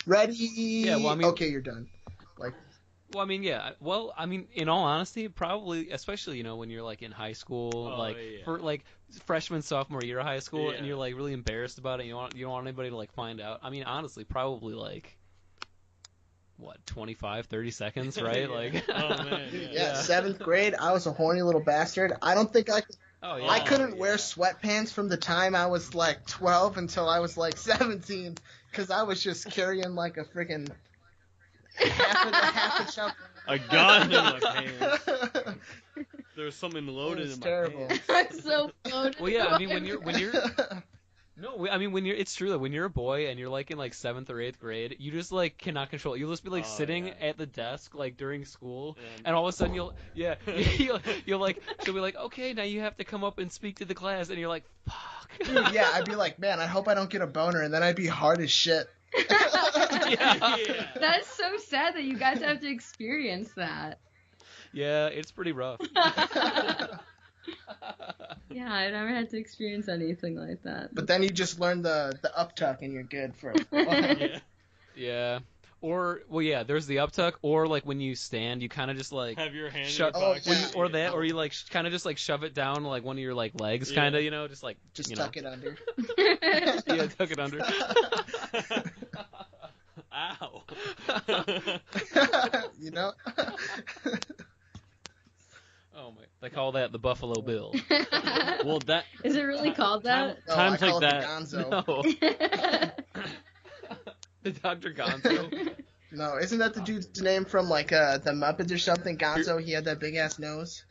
Speaker 1: ready.
Speaker 3: Yeah, well, I mean-
Speaker 1: okay, you're done. Like,
Speaker 3: Well, I mean, yeah. Well, I mean, in all honesty, probably, especially when you're like in high school, for like freshman, sophomore year of high school, and
Speaker 4: Yeah.
Speaker 3: you're like really embarrassed about it. You don't want anybody to like find out. I mean, honestly, probably like what 25, 30 seconds, right?
Speaker 4: Yeah.
Speaker 3: Like,
Speaker 4: Oh, man,
Speaker 1: yeah, 7th grade, I was a horny little bastard. I don't think I could.
Speaker 3: oh yeah.
Speaker 1: I couldn't
Speaker 4: yeah.
Speaker 1: wear sweatpants from the time I was like 12 until I was like 17, because I was just carrying like a freaking half a chunk.
Speaker 4: A gun in my pants. There's something loaded
Speaker 1: It was
Speaker 4: in my
Speaker 1: terrible.
Speaker 4: pants.
Speaker 2: I'm so blown
Speaker 3: Well, yeah. I mean,
Speaker 2: away.
Speaker 3: when you're no, I mean it's true that when you're a boy and you're like in like 7th or 8th grade, you just like cannot control it. You'll just be like
Speaker 4: Oh,
Speaker 3: sitting
Speaker 4: yeah.
Speaker 3: at the desk like during school,
Speaker 4: And-
Speaker 3: and all of a sudden you'll like she'll be like, okay, now you have to come up and speak to the class, and you're like, fuck.
Speaker 1: Dude, yeah, I'd be like, man, I hope I don't get a boner, and then I'd be hard as shit.
Speaker 3: Yeah.
Speaker 2: That's so sad that you guys have to experience that.
Speaker 3: Yeah, it's pretty rough.
Speaker 2: Yeah, I never had to experience anything like that.
Speaker 1: But then you just learn the uptuck, and you're good for.
Speaker 4: Yeah.
Speaker 3: Yeah. Or well, yeah. There's the uptuck, or like when you stand, you kind of just like
Speaker 4: Have your hand
Speaker 3: shove,
Speaker 4: in your
Speaker 1: Oh,
Speaker 4: pocket.
Speaker 1: yeah.
Speaker 3: or that, or you like kind of just like shove it down like one of your like legs, kind of,
Speaker 4: Yeah.
Speaker 3: just like
Speaker 1: Just
Speaker 3: you
Speaker 1: tuck it under.
Speaker 3: Yeah, tuck it under.
Speaker 4: Ow.
Speaker 1: You know.
Speaker 3: Oh my! They call that the Buffalo Bill.
Speaker 4: Well, that
Speaker 2: Is it really called that?
Speaker 1: No,
Speaker 4: Times
Speaker 1: I call
Speaker 4: like
Speaker 1: it
Speaker 4: that.
Speaker 1: the Gonzo.
Speaker 3: No, the Dr. Gonzo.
Speaker 1: No, isn't that the dude's name from like the Muppets or something? Gonzo. He had that big ass nose.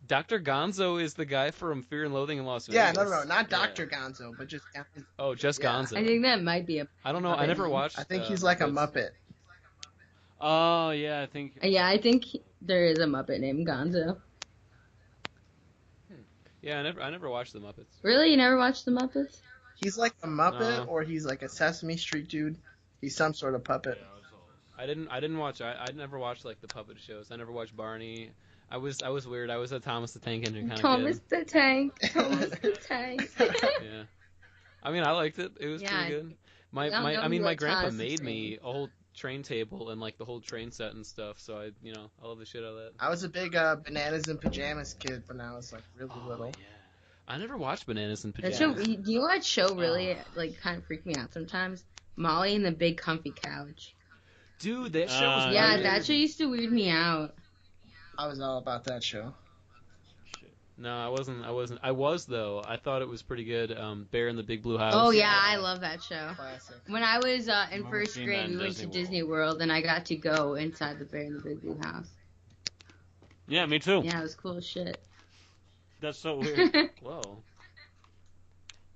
Speaker 3: Dr. Gonzo is the guy from Fear and Loathing in Las
Speaker 1: Yeah,
Speaker 3: Vegas.
Speaker 1: no, not Dr. Gonzo, but just.
Speaker 3: Oh, just
Speaker 1: Yeah.
Speaker 3: Gonzo.
Speaker 2: I think that might be a.
Speaker 3: I don't know. I never watched.
Speaker 1: I think he's like a
Speaker 3: Muppets.
Speaker 1: Muppet.
Speaker 4: Oh yeah, I think.
Speaker 2: Yeah, I think there is a Muppet named Gonzo.
Speaker 3: Yeah, I never watched the Muppets.
Speaker 2: Really, you never watched the Muppets?
Speaker 1: He's like a Muppet,
Speaker 3: No.
Speaker 1: or he's like a Sesame Street dude. He's some sort of puppet.
Speaker 3: I didn't watch. I never watched like the puppet shows. I never watched Barney. I was weird. I was a Thomas the Tank Engine kind of
Speaker 2: Thomas
Speaker 3: kid.
Speaker 2: the Tank. Thomas the Tank.
Speaker 3: Yeah. I mean, I liked it. It was
Speaker 2: Yeah,
Speaker 3: pretty good. My
Speaker 2: don't
Speaker 3: I
Speaker 2: be
Speaker 3: mean, my
Speaker 2: like
Speaker 3: grandpa
Speaker 2: Thomas the
Speaker 3: made
Speaker 2: Tank.
Speaker 3: me a whole train table and like the whole train set and stuff. So I love the shit out of that.
Speaker 1: I was a big bananas and pajamas kid when I was like really little.
Speaker 3: Yeah. I never watched Bananas in
Speaker 2: That
Speaker 3: Pajamas.
Speaker 2: show, do you know what show really like kind of freaked me out sometimes? Molly and the Big Comfy Couch.
Speaker 3: Dude, that show was
Speaker 2: Yeah,
Speaker 3: weird.
Speaker 2: that show used to weird me out.
Speaker 1: I was all about that show.
Speaker 3: No, I wasn't. I was though. I thought it was pretty good. Bear in the Big Blue House.
Speaker 2: Oh yeah, I love that show.
Speaker 1: Classic.
Speaker 2: When I was in
Speaker 4: Remember
Speaker 2: first
Speaker 4: seeing
Speaker 2: grade,
Speaker 4: that
Speaker 2: we
Speaker 4: in
Speaker 2: went to
Speaker 4: Disney
Speaker 2: Disney World, and I got to go inside the Bear in the Big Blue House.
Speaker 4: Yeah, me too.
Speaker 2: Yeah, it was cool as shit.
Speaker 4: That's so weird.
Speaker 3: Whoa.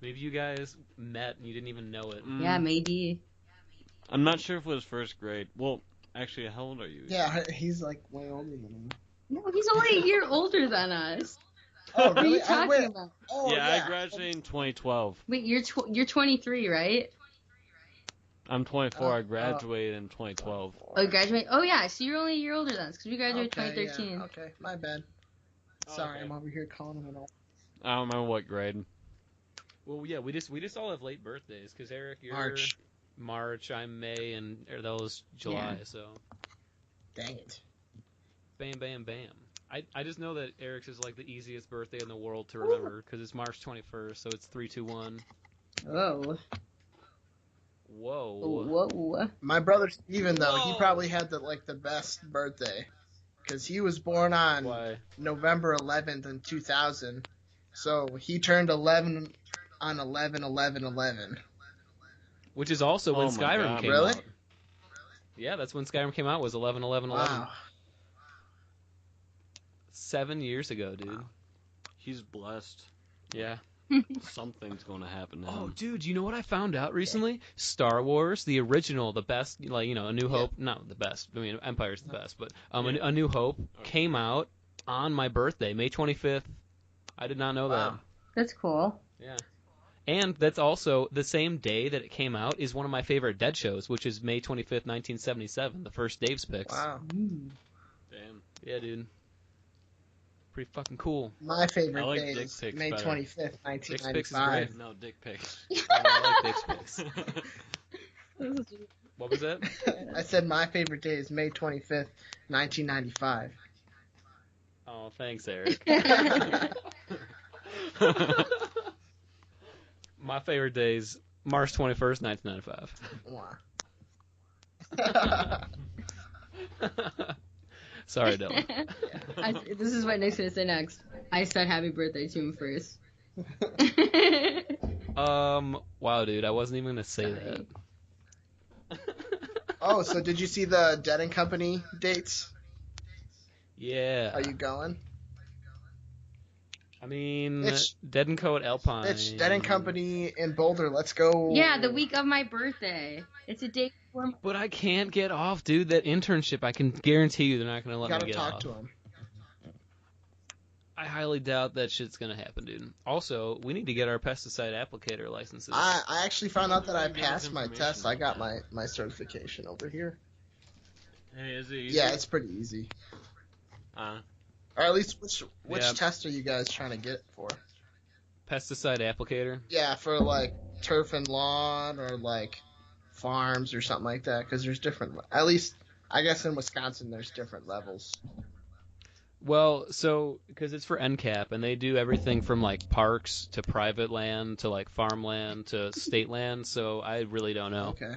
Speaker 3: Maybe you guys met and you didn't even know it.
Speaker 2: Yeah, maybe.
Speaker 4: I'm not sure if it was first grade. Well, actually, how old are you?
Speaker 1: Yeah, he's like way older than me.
Speaker 2: No, he's only a year older than us.
Speaker 1: Oh,
Speaker 2: What are you
Speaker 1: really?
Speaker 2: talking about?
Speaker 1: Oh,
Speaker 4: yeah, I graduated in 2012.
Speaker 2: Wait, you're 23, right?
Speaker 4: I'm 24.
Speaker 1: Oh,
Speaker 4: I graduated in 2012.
Speaker 2: Oh, you graduate. Oh yeah, so you're only a year older than us because we graduated
Speaker 1: Okay,
Speaker 2: 2013.
Speaker 1: yeah, okay, my bad.
Speaker 4: Oh,
Speaker 1: Sorry,
Speaker 4: okay.
Speaker 1: I'm over here calling him an old.
Speaker 4: I don't remember what grade.
Speaker 3: Well, yeah, we just all have late birthdays because Eric, you're
Speaker 1: March.
Speaker 3: March, I'm May, and Erdel's July.
Speaker 2: Yeah.
Speaker 3: So
Speaker 1: Dang it.
Speaker 3: bam, bam, bam. I just know that Eric's is like the easiest birthday in the world to remember because it's March 21st, so it's 321.
Speaker 2: Oh.
Speaker 3: Whoa.
Speaker 2: Whoa.
Speaker 1: My brother Steven, though, he
Speaker 3: Whoa.
Speaker 1: probably had the best birthday. Because he was born on
Speaker 3: Why?
Speaker 1: November 11th in 2000. So he turned 11 on 11/11/11.
Speaker 3: Which is also when
Speaker 4: Oh my
Speaker 3: Skyrim
Speaker 4: God.
Speaker 3: came
Speaker 1: Really?
Speaker 3: out. Yeah, that's when Skyrim came out, was 11/11/11.
Speaker 1: Wow.
Speaker 3: 7 years ago, dude.
Speaker 4: He's blessed.
Speaker 3: Yeah.
Speaker 4: Something's going to happen to
Speaker 3: Oh,
Speaker 4: him.
Speaker 3: dude, you know what I found out recently? Star Wars, the original, the best, like, you know, A New Hope, not the best, I mean, Empire's the best, but A New Hope came out on my birthday, May 25th. I did not know
Speaker 1: Wow.
Speaker 2: That's cool.
Speaker 3: that. Yeah. And that's also the same day that it came out is one of my favorite Dead shows, which is May 25th, 1977, the first Dave's Picks.
Speaker 1: Wow.
Speaker 2: Mm.
Speaker 4: Damn.
Speaker 3: Yeah, dude. Pretty fucking cool.
Speaker 1: My favorite
Speaker 4: I like
Speaker 1: day
Speaker 4: dick
Speaker 1: is
Speaker 4: pics
Speaker 1: May
Speaker 4: better.
Speaker 1: 25th,
Speaker 3: Dick pics is
Speaker 1: 1995.
Speaker 3: great.
Speaker 4: No, dick pics.
Speaker 3: I like Dave's Picks. What was that?
Speaker 1: I said my favorite day is May 25th, 1995.
Speaker 3: Oh, thanks, Eric. My favorite day is March 21st, 1995.
Speaker 1: Wow.
Speaker 3: Sorry, Dylan.
Speaker 2: This is what Nick's gonna say next. I said happy birthday to him first.
Speaker 3: Wow, dude, I wasn't even gonna say
Speaker 2: Sorry.
Speaker 3: that.
Speaker 1: Oh, so did you see the Dead and Company dates?
Speaker 3: Yeah.
Speaker 1: Are you going?
Speaker 3: I mean,
Speaker 1: Mitch.
Speaker 3: Dead and Co at Alpine.
Speaker 1: Bitch, Dead and Company in Boulder. Let's go.
Speaker 2: Yeah, the week of my birthday. It's a day before my...
Speaker 3: But I can't get off, dude. That internship, I can guarantee you they're not gonna
Speaker 1: You
Speaker 3: let
Speaker 1: gotta
Speaker 3: me get
Speaker 1: talk
Speaker 3: off.
Speaker 1: to him.
Speaker 3: I highly doubt that shit's gonna happen, dude. Also, we need to get our pesticide applicator licenses.
Speaker 1: I actually found out that I
Speaker 4: Give us
Speaker 1: passed my
Speaker 4: information
Speaker 1: test. I got
Speaker 4: about
Speaker 1: my certification over here.
Speaker 4: Hey, is it easy?
Speaker 1: Yeah, it's pretty easy. Or at least which
Speaker 3: Yeah.
Speaker 1: test are you guys trying to get for?
Speaker 3: Pesticide applicator.
Speaker 1: Yeah, for like turf and lawn or like farms or something like that. Because there's different. At least I guess in Wisconsin there's different levels.
Speaker 3: Well, so because it's for NCAP, and they do everything from like parks to private land to like farmland to state land. So I really don't know.
Speaker 1: Okay.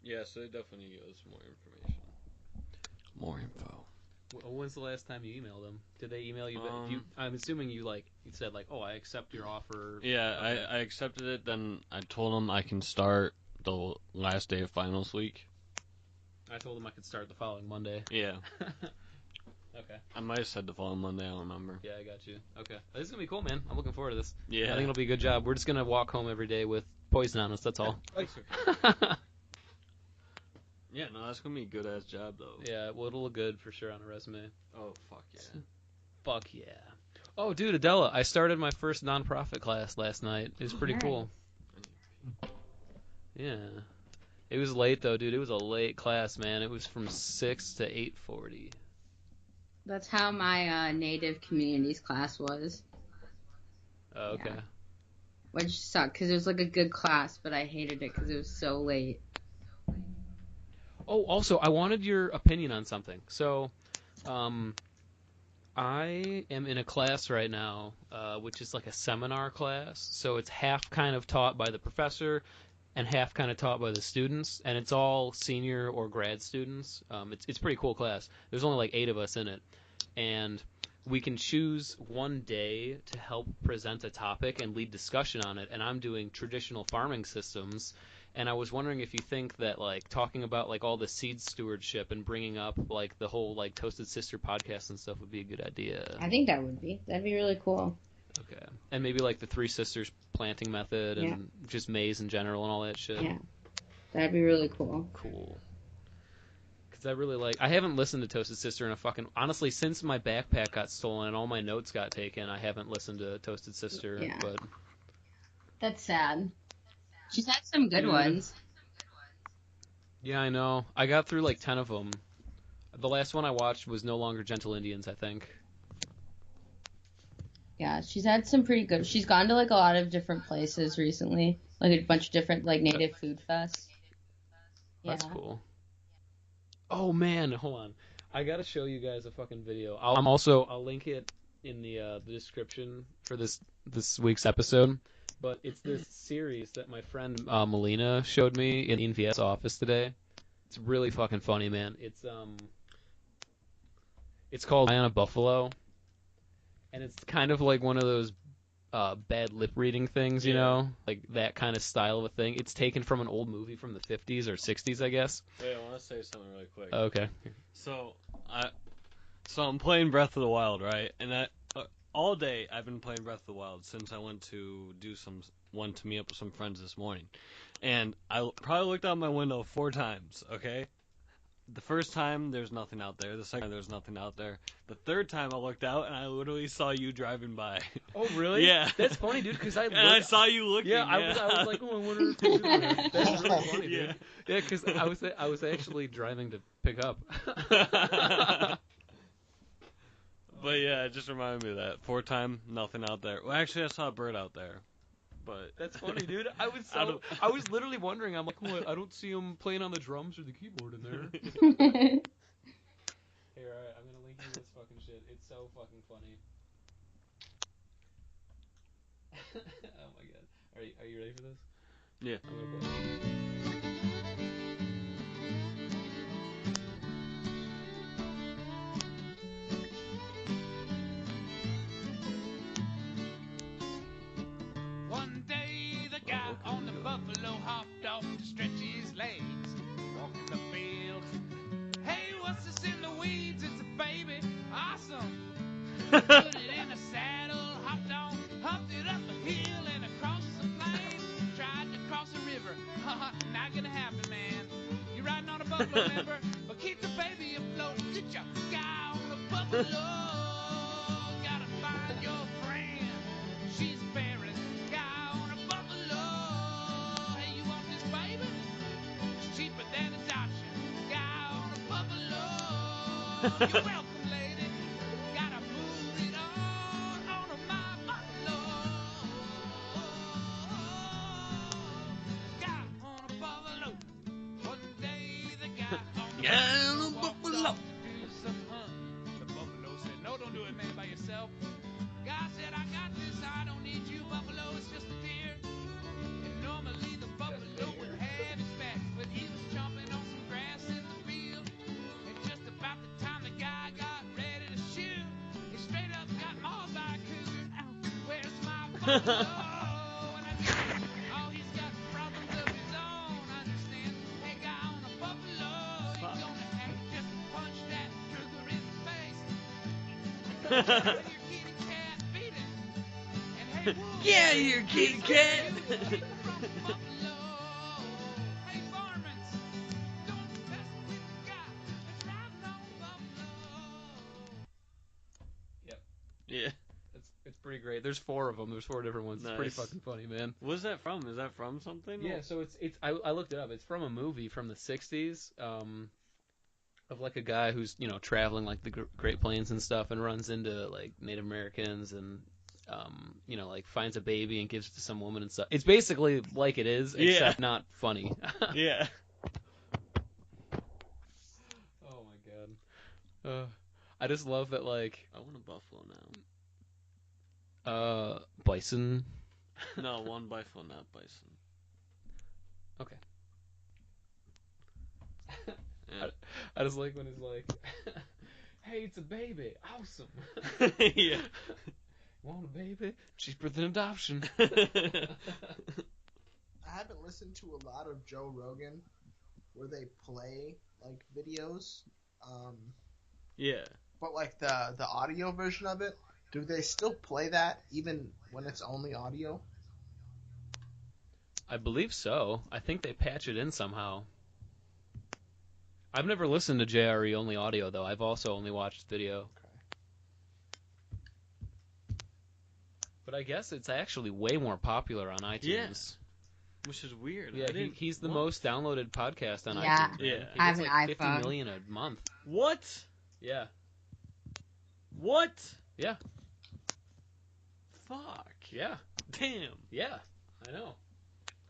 Speaker 4: Yeah, so they definitely give us more information. More info.
Speaker 3: When's the last time you emailed them? Did they email you? I'm assuming you said like, oh, I accept your offer.
Speaker 4: Yeah,
Speaker 3: Okay.
Speaker 4: I accepted it. Then I told them I can start the last day of finals week.
Speaker 3: I told them I could start the following Monday.
Speaker 4: Yeah,
Speaker 3: Okay.
Speaker 4: I might have said the following Monday. I don't remember.
Speaker 3: Yeah, I got you. Okay. This is gonna be cool, man. I'm looking forward to this.
Speaker 4: Yeah.
Speaker 3: I think it'll be a good job. We're just gonna walk home every day with poison on us. That's all.
Speaker 4: Yeah, no, that's gonna be a good ass job though.
Speaker 3: Yeah, well, it'll look good for sure on a resume.
Speaker 4: Oh fuck yeah.
Speaker 3: Fuck yeah. Oh, dude, Adela, I started my first nonprofit class last night. It was pretty cool. Yeah. It was late though, dude. It was a late class, man. It was from 6 to 8:40.
Speaker 2: That's how my native communities class was.
Speaker 3: Oh, okay.
Speaker 2: Yeah. Which sucked, because it was like a good class, but I hated it because it was so late.
Speaker 3: Oh, also, I wanted your opinion on something. So, I am in a class right now, which is like a seminar class. So it's half kind of taught by the professor and half kind of taught by the students, and it's all senior or grad students. It's a pretty cool class. There's only like 8 of us in it, and we can choose one day to help present a topic and lead discussion on it. And I'm doing traditional farming systems. And I was wondering if you think that, like, talking about, like, all the seed stewardship and bringing up, like, the whole, like, Toasted Sister podcast and stuff would be a good idea.
Speaker 2: I think that would be. That'd be really cool.
Speaker 3: Okay. And maybe, like, the Three Sisters planting method and just maize in general and all that shit.
Speaker 2: Yeah. That'd be really cool.
Speaker 3: Cool. Because I really like... I haven't listened to Toasted Sister in a fucking... Honestly, since my backpack got stolen and all my notes got taken, I haven't listened to Toasted Sister.
Speaker 2: Yeah.
Speaker 3: But
Speaker 2: That's sad. She's had some good
Speaker 3: Dude.
Speaker 2: ones.
Speaker 3: yeah, I know. I got through, like, 10 of them. The last one I watched was No Longer Gentle Indians, I think.
Speaker 2: Yeah, she's had some pretty good... She's gone to, like, a lot of different places recently. like a bunch of different like native food fests. Yeah.
Speaker 3: That's cool. Oh man, hold on. I gotta show you guys a fucking video. I'll link it in the description for this week's episode. But it's this series that my friend Melina showed me in ENVS office today. It's really fucking funny, man. It's called Eye on a Buffalo, and it's kind of like one of those bad lip reading things, you know, like that kind of style of a thing. It's taken from an old movie from the 50s or 60s, I guess.
Speaker 4: Wait, I want to say something really quick.
Speaker 3: Okay.
Speaker 4: So I'm playing Breath of the Wild, right? And all day I've been playing Breath of the Wild since I went to meet up with some friends this morning, and I probably looked out my window 4 times. Okay. The first time, there's nothing out there. The second time, there's nothing out there. The third time, I looked out, and I literally saw you driving by.
Speaker 3: Oh, really?
Speaker 4: Yeah.
Speaker 3: That's funny, dude, because
Speaker 4: I saw you looking.
Speaker 3: Yeah, I was like, oh, I wonder if he's doing that. That's really funny, dude.
Speaker 4: Yeah.
Speaker 3: Yeah, because I was actually driving to pick up.
Speaker 4: But yeah, it just reminded me of that. 4 time, nothing out there. Well, actually, I saw a bird out there. But
Speaker 3: that's funny, dude. I was literally wondering. I'm like, what? I don't see him playing on the drums or the keyboard in there. Here, alright, I'm gonna link you this fucking shit. It's so fucking funny. Oh my god. Are you ready for this?
Speaker 4: Yeah.
Speaker 3: I'm gonna play.
Speaker 5: One day the guy on the buffalo hopped off to stretch his legs, walking the fields. Hey, what's this in the weeds? It's a baby. Awesome. Put it in a saddle, humped it up a hill and across the plain. Tried to cross a river. Not gonna happen, man. You're riding on a buffalo, remember? But keep the baby afloat. Get your guy on the buffalo. Gotta find your friend. She's buried. Guy on a buffalo. Hey, you want this baby? It's cheaper than adoption. Guy on a buffalo. You're welcome, lady. Gotta move it on my buffalo. Guy on a buffalo. One day the guy on a buffalo to do some hunting. The buffalo said, no, don't do it, man, by yourself. Guy said, I got this, I don't need you, buffalo, it's just a deer. And normally the buffalo would have his back, but he was chomping on some grass in the field. And just about the time the guy got ready to shoot, he straight up got mauled by a cougar. Where's my buffalo? And I said, oh, he's got problems of his own, I understand. Hey, guy on a buffalo, he's gonna have to just punch that cougar in the face. Your kitty cat beat it. And hey, wolf,
Speaker 4: Yeah, you're kitty cat.
Speaker 5: from Buffalo. Hey, varmints, don't mess with the guy that's riding on Buffalo.
Speaker 4: Yeah.
Speaker 3: It's pretty great. There's 4 of them. There's 4 different ones. It's pretty
Speaker 4: Nice.
Speaker 3: fucking funny, man.
Speaker 4: What's that from? Is that from something?
Speaker 3: Yeah, so I looked it up. It's from a movie from the 60s, of like a guy who's, you know, traveling like the Great Plains and stuff and runs into like Native Americans and you know, like finds a baby and gives it to some woman and stuff. It's basically like it is, except not funny.
Speaker 4: Yeah.
Speaker 3: Oh my god. I just love that, like,
Speaker 4: I want a buffalo now.
Speaker 3: bison.
Speaker 4: No, one buffalo, not bison.
Speaker 3: Okay.
Speaker 4: Yeah.
Speaker 3: I just like when he's like, hey, it's a baby. Awesome.
Speaker 4: Yeah.
Speaker 3: Want a baby? Cheaper than adoption.
Speaker 1: I haven't listened to a lot of Joe Rogan where they play like videos,
Speaker 4: Yeah.
Speaker 1: but like the audio version of it, do they still play that even when it's only audio?
Speaker 3: I believe so. I think they patch it in somehow. I've never listened to JRE only audio though. I've also only watched video. But I guess it's actually way more popular on iTunes.
Speaker 4: Yes. Which is weird.
Speaker 3: Yeah, he's the most downloaded podcast on
Speaker 2: Yeah.
Speaker 3: iTunes.
Speaker 4: Yeah.
Speaker 3: Man. He
Speaker 2: I have
Speaker 3: gets
Speaker 2: an
Speaker 3: like 50
Speaker 2: iPhone.
Speaker 3: million a month.
Speaker 4: What?
Speaker 3: Yeah.
Speaker 4: What?
Speaker 3: Yeah.
Speaker 4: Fuck.
Speaker 3: Yeah.
Speaker 4: Damn.
Speaker 3: Yeah. I know.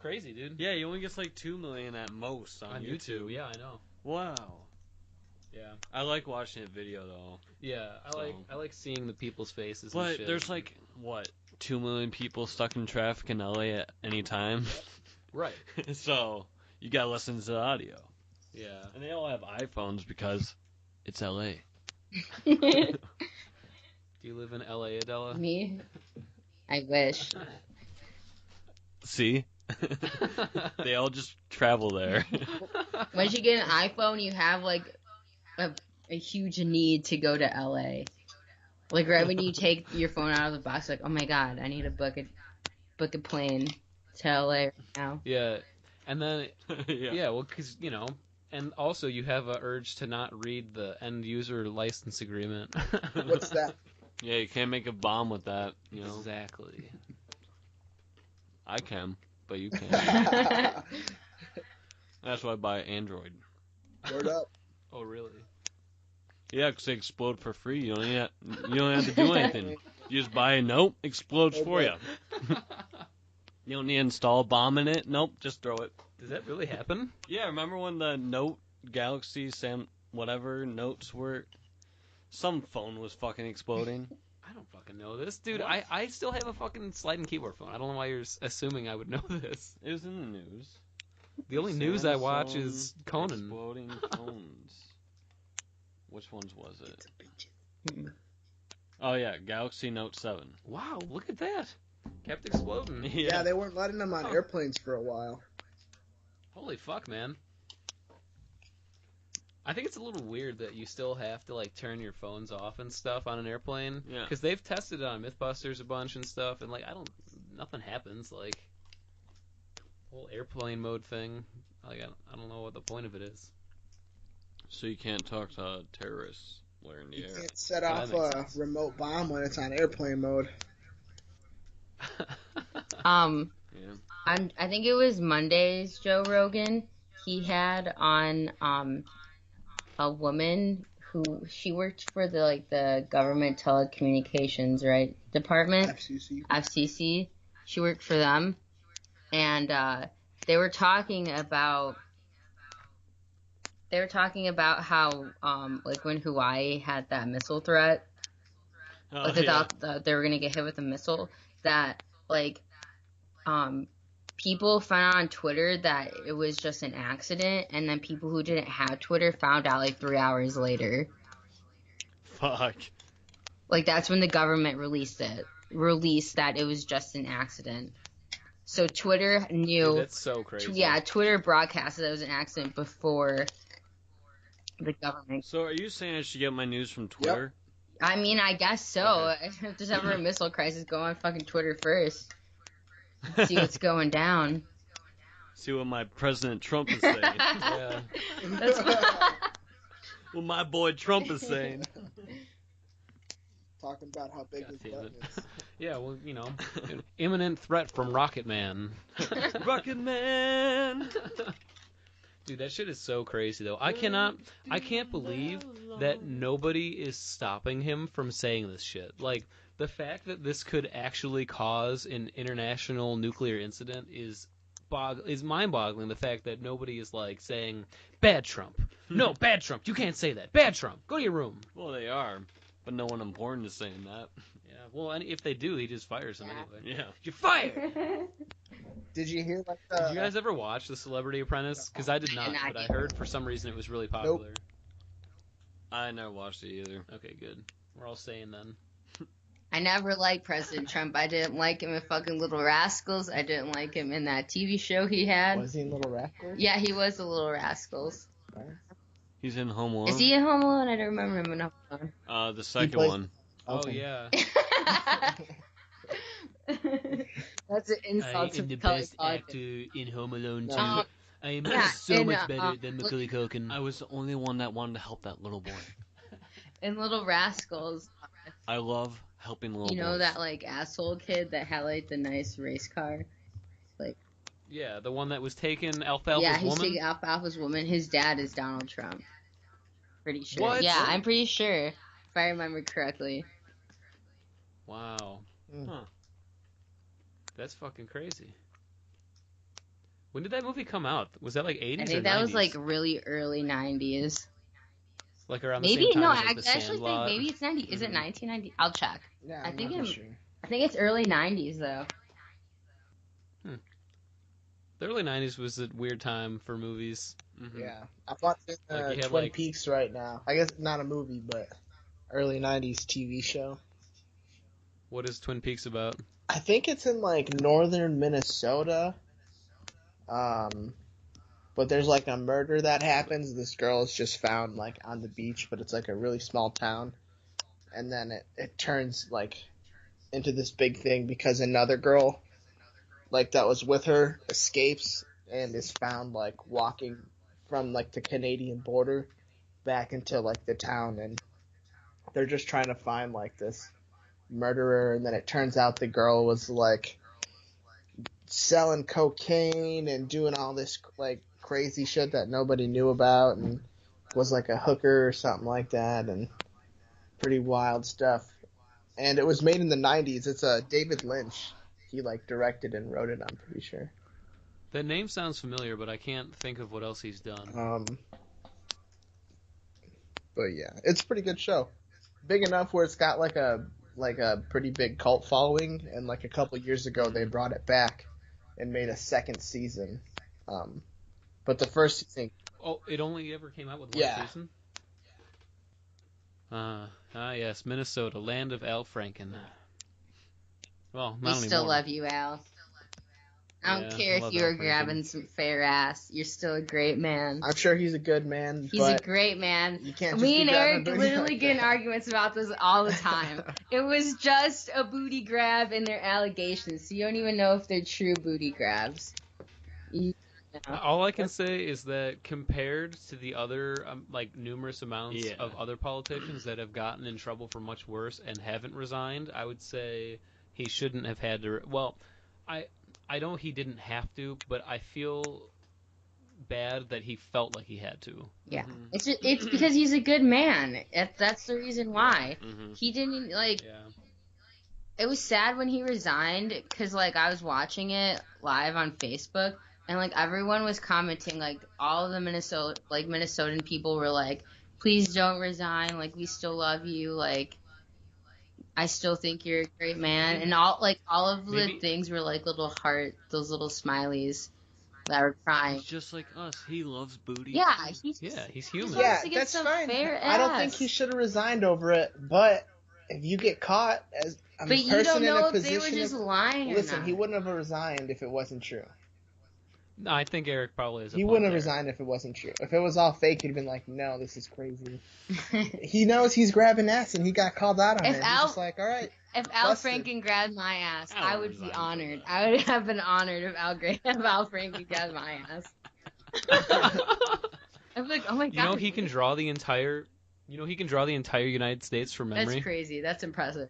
Speaker 3: crazy, dude.
Speaker 4: Yeah, he only gets like 2 million at most on YouTube.
Speaker 3: Yeah, I know.
Speaker 4: Wow.
Speaker 3: Yeah.
Speaker 4: I like watching a video though.
Speaker 3: Yeah, I like seeing the people's faces. and
Speaker 4: But
Speaker 3: shit.
Speaker 4: there's like what 2 million people stuck in traffic in LA at any time.
Speaker 3: Right.
Speaker 4: So you gotta listen to the audio.
Speaker 3: Yeah.
Speaker 4: And they all have iPhones because it's LA.
Speaker 3: Do you live in LA, Adela?
Speaker 2: Me? I wish.
Speaker 4: See? They all just travel there.
Speaker 2: Once you get an iPhone, you have like a huge need to go to LA. Like right when you take your phone out of the box, like, oh my god, I need to book a plane to LA right now.
Speaker 3: Yeah. And then
Speaker 4: Yeah.
Speaker 3: well, because and also you have a urge to not read the end user license agreement.
Speaker 1: What's that?
Speaker 4: Yeah, you can't make a bomb with that, you know.
Speaker 3: Exactly.
Speaker 4: I can, but you can't. That's why I buy Android.
Speaker 1: Word up.
Speaker 3: Oh, really?
Speaker 4: Yeah, 'cause they explode for free. You don't have to do anything. You just buy a note, explodes for you. You don't need to install a bomb in it. Nope, just throw it.
Speaker 3: Does that really happen?
Speaker 4: Yeah, remember when the Note Galaxy whatever notes were, some phone was fucking exploding.
Speaker 3: I don't fucking know this, dude. I still have a fucking sliding keyboard phone. I don't know why you're assuming I would know this.
Speaker 4: It was in the news.
Speaker 3: The only news I watch is
Speaker 4: Samsung
Speaker 3: Conan.
Speaker 4: Exploding phones. Which ones was it? Oh yeah, Galaxy Note 7.
Speaker 3: Wow, look at that. Kept exploding.
Speaker 1: Yeah, they weren't letting them on airplanes for a while.
Speaker 3: Holy fuck, man. I think it's a little weird that you still have to like turn your phones off and stuff on an airplane.
Speaker 4: Yeah.
Speaker 3: Because they've tested it on Mythbusters a bunch and stuff, and like nothing happens. Like whole airplane mode thing. Like I don't know what the point of it is.
Speaker 4: So you can't talk to terrorists while you're in the
Speaker 1: You
Speaker 4: air.
Speaker 1: can't set
Speaker 3: that
Speaker 1: off
Speaker 3: makes
Speaker 1: a
Speaker 3: sense.
Speaker 1: remote bomb when it's on airplane mode.
Speaker 4: Yeah.
Speaker 2: I think it was Monday's Joe Rogan. He had on a woman who she worked for the government telecommunications department, FCC. She worked for them, and they were talking about how like when Hawaii had that missile threat,
Speaker 4: Oh,
Speaker 2: like they
Speaker 4: yeah.
Speaker 2: thought that they were gonna get hit with a missile, that people found on Twitter that it was just an accident, and then people who didn't have Twitter found out like 3 hours later.
Speaker 4: Fuck.
Speaker 2: Like that's when the government released that it was just an accident. So Twitter knew.
Speaker 3: Dude, that's so crazy.
Speaker 2: Yeah, Twitter broadcasted that it was an accident before the government.
Speaker 4: So are you saying I should get my news from Twitter?
Speaker 2: I mean, I guess so.
Speaker 4: Okay.
Speaker 2: If there's ever a missile crisis, go on fucking Twitter first. See what's going down.
Speaker 4: See what my President Trump is saying.
Speaker 3: Yeah.
Speaker 2: That's
Speaker 4: What my boy Trump is saying.
Speaker 1: Talking about how big
Speaker 3: God
Speaker 1: his
Speaker 3: damn
Speaker 1: button
Speaker 3: it.
Speaker 1: is.
Speaker 3: Yeah, well, imminent threat from Rocket Man.
Speaker 4: Rocket Man.
Speaker 3: Dude, that shit is so crazy, though. I can't believe that nobody is stopping him from saying this shit. Like, the fact that this could actually cause an international nuclear incident is mind-boggling. The fact that nobody is, like, saying, bad Trump. No, bad Trump. You can't say that. Bad Trump. Go to your room.
Speaker 4: Well, they are, but no one important is saying that.
Speaker 3: Yeah, well, and if they do, he just fires them anyway.
Speaker 4: Yeah.
Speaker 3: You're fired!
Speaker 1: Did you hear
Speaker 3: Did you guys ever watch The Celebrity Apprentice? Because I did not, but I heard for some reason it was really popular.
Speaker 4: I never watched it either.
Speaker 3: Okay, good. We're all saying then.
Speaker 2: I never liked President Trump. I didn't like him in fucking Little Rascals. I didn't like him in that TV show he had.
Speaker 1: Was he in Little Rascals?
Speaker 2: Yeah, he was the Little Rascals.
Speaker 4: He's in Home Alone.
Speaker 2: Is he in Home Alone? I don't remember him in Home Alone.
Speaker 4: The second
Speaker 1: plays-
Speaker 4: one.
Speaker 3: Oh,
Speaker 1: Okay.
Speaker 3: yeah.
Speaker 2: That's an insult to Macaulay Culkin.
Speaker 3: in Home Alone
Speaker 1: No.
Speaker 3: I am
Speaker 2: Yeah, so and, much better
Speaker 3: than
Speaker 2: Macaulay
Speaker 3: Culkin.
Speaker 4: I was the only one that wanted to help that little boy.
Speaker 2: In Little Rascals,
Speaker 4: I love helping little boys.
Speaker 2: you know that like asshole kid that had like the nice race car?
Speaker 3: Yeah, the one that was taking Alfalfa's
Speaker 2: Yeah, he's
Speaker 3: woman.
Speaker 2: taking Alfalfa's woman. His dad is Donald Trump. Pretty sure.
Speaker 3: What?
Speaker 2: Yeah, I'm pretty sure. If I remember correctly.
Speaker 3: Wow.
Speaker 1: Mm.
Speaker 4: Huh.
Speaker 3: That's fucking crazy. When did that movie come out? Was that like 80s
Speaker 2: I
Speaker 3: or
Speaker 2: think
Speaker 3: 90s?
Speaker 2: that was like really early 90s.
Speaker 3: Like around the
Speaker 2: Maybe
Speaker 3: same time
Speaker 2: no,
Speaker 3: as like
Speaker 2: I
Speaker 3: The
Speaker 2: actually think
Speaker 3: Sandlot.
Speaker 2: maybe it's 90. Is it 1990? I'll check.
Speaker 1: Yeah,
Speaker 2: I
Speaker 1: I'm
Speaker 2: think
Speaker 1: not sure.
Speaker 2: I think it's early 90s though.
Speaker 3: The early 90s was a weird time for movies.
Speaker 1: Yeah, I'm watching
Speaker 3: Like, you had,
Speaker 1: Twin
Speaker 3: like-
Speaker 1: Peaks right now. I guess not a movie, but early '90s TV show.
Speaker 3: What is Twin Peaks about?
Speaker 1: I think it's in like northern Minnesota. But there's like a murder that happens. This girl is just found like on the beach, but it's like a really small town. And then it turns like into this big thing because another girl like that was with her escapes and is found like walking from like the Canadian border back into like the town, and they're just trying to find like this murderer. And then it turns out the girl was like selling cocaine and doing all this like crazy shit that nobody knew about, and was like a hooker or something like that, and pretty wild stuff. And it was made in the 90s. It's David Lynch. He like directed and wrote it, I'm pretty sure.
Speaker 3: That name sounds familiar, but I can't think of what else he's done.
Speaker 1: But yeah, it's a pretty good show. Big enough where it's got like a pretty big cult following, and like a couple years ago they brought it back and made a second season. But the first season,
Speaker 3: Oh, it only ever came out with one
Speaker 1: Yeah.
Speaker 3: season? Yes, Minnesota, land of Al Franken. Well,
Speaker 2: We
Speaker 3: not
Speaker 2: still
Speaker 3: anymore.
Speaker 2: love you, Al. I don't
Speaker 3: Yeah,
Speaker 2: care
Speaker 3: I
Speaker 2: if
Speaker 3: love
Speaker 2: you
Speaker 3: Al
Speaker 2: were
Speaker 3: Franken.
Speaker 2: grabbing some fair ass. You're still a great man.
Speaker 1: I'm sure he's a good man.
Speaker 2: He's
Speaker 1: but
Speaker 2: a great man.
Speaker 1: you can't just
Speaker 2: Me
Speaker 1: be
Speaker 2: and
Speaker 1: grabbing
Speaker 2: Eric
Speaker 1: booty
Speaker 2: literally
Speaker 1: like
Speaker 2: get in
Speaker 1: that.
Speaker 2: arguments about this all the time. It was just a booty grab and their allegations, so you don't even know if they're true booty grabs. You know.
Speaker 3: All I can say is that compared to the other, like, numerous amounts
Speaker 4: Yeah.
Speaker 3: of other politicians that have gotten in trouble for much worse and haven't resigned, I would say he shouldn't have had to. Well, I know he didn't have to, but I feel bad that he felt like he had to.
Speaker 2: Yeah,
Speaker 4: Mhm.
Speaker 2: it's because he's a good man. That's the reason why.
Speaker 4: Mhm.
Speaker 2: He didn't like.
Speaker 3: Yeah.
Speaker 2: It was sad when he resigned because like I was watching it live on Facebook and like everyone was commenting, like all of the Minnesotan people were like, please don't resign, like we still love you, like I still think you're a great man, and all of the
Speaker 3: Maybe-
Speaker 2: things were like little heart, those little smileys that were crying.
Speaker 4: He's just like us. He loves booty.
Speaker 2: Yeah,
Speaker 4: too.
Speaker 2: he's
Speaker 3: Yeah, he's
Speaker 2: he
Speaker 3: human.
Speaker 2: wants
Speaker 1: Yeah,
Speaker 2: to get
Speaker 1: that's
Speaker 2: some
Speaker 1: fine.
Speaker 2: fair
Speaker 1: I don't think
Speaker 2: ass.
Speaker 1: he should have resigned over it, but if you get caught as a
Speaker 2: But you
Speaker 1: person
Speaker 2: don't know
Speaker 1: in a
Speaker 2: if they were
Speaker 1: position
Speaker 2: just
Speaker 1: of,
Speaker 2: lying or
Speaker 1: listen,
Speaker 2: not.
Speaker 1: he wouldn't have resigned if it wasn't true.
Speaker 3: No, I think Eric probably is.
Speaker 1: He wouldn't have resigned if it wasn't true. If it was all fake, he'd have been like, no, this is crazy. He knows he's grabbing ass, and he got called out on
Speaker 2: If
Speaker 1: it.
Speaker 2: Al-
Speaker 1: He's just like, all right.
Speaker 2: If Al
Speaker 1: Busted.
Speaker 2: Franken grabbed my ass,
Speaker 4: Al
Speaker 2: I would be
Speaker 4: resigned for
Speaker 2: honored.
Speaker 4: that.
Speaker 2: I would have been honored if Al Franken grabbed my ass. I'd be like, oh my god.
Speaker 3: You know he can draw the entire. United States from memory.
Speaker 2: That's crazy. That's impressive.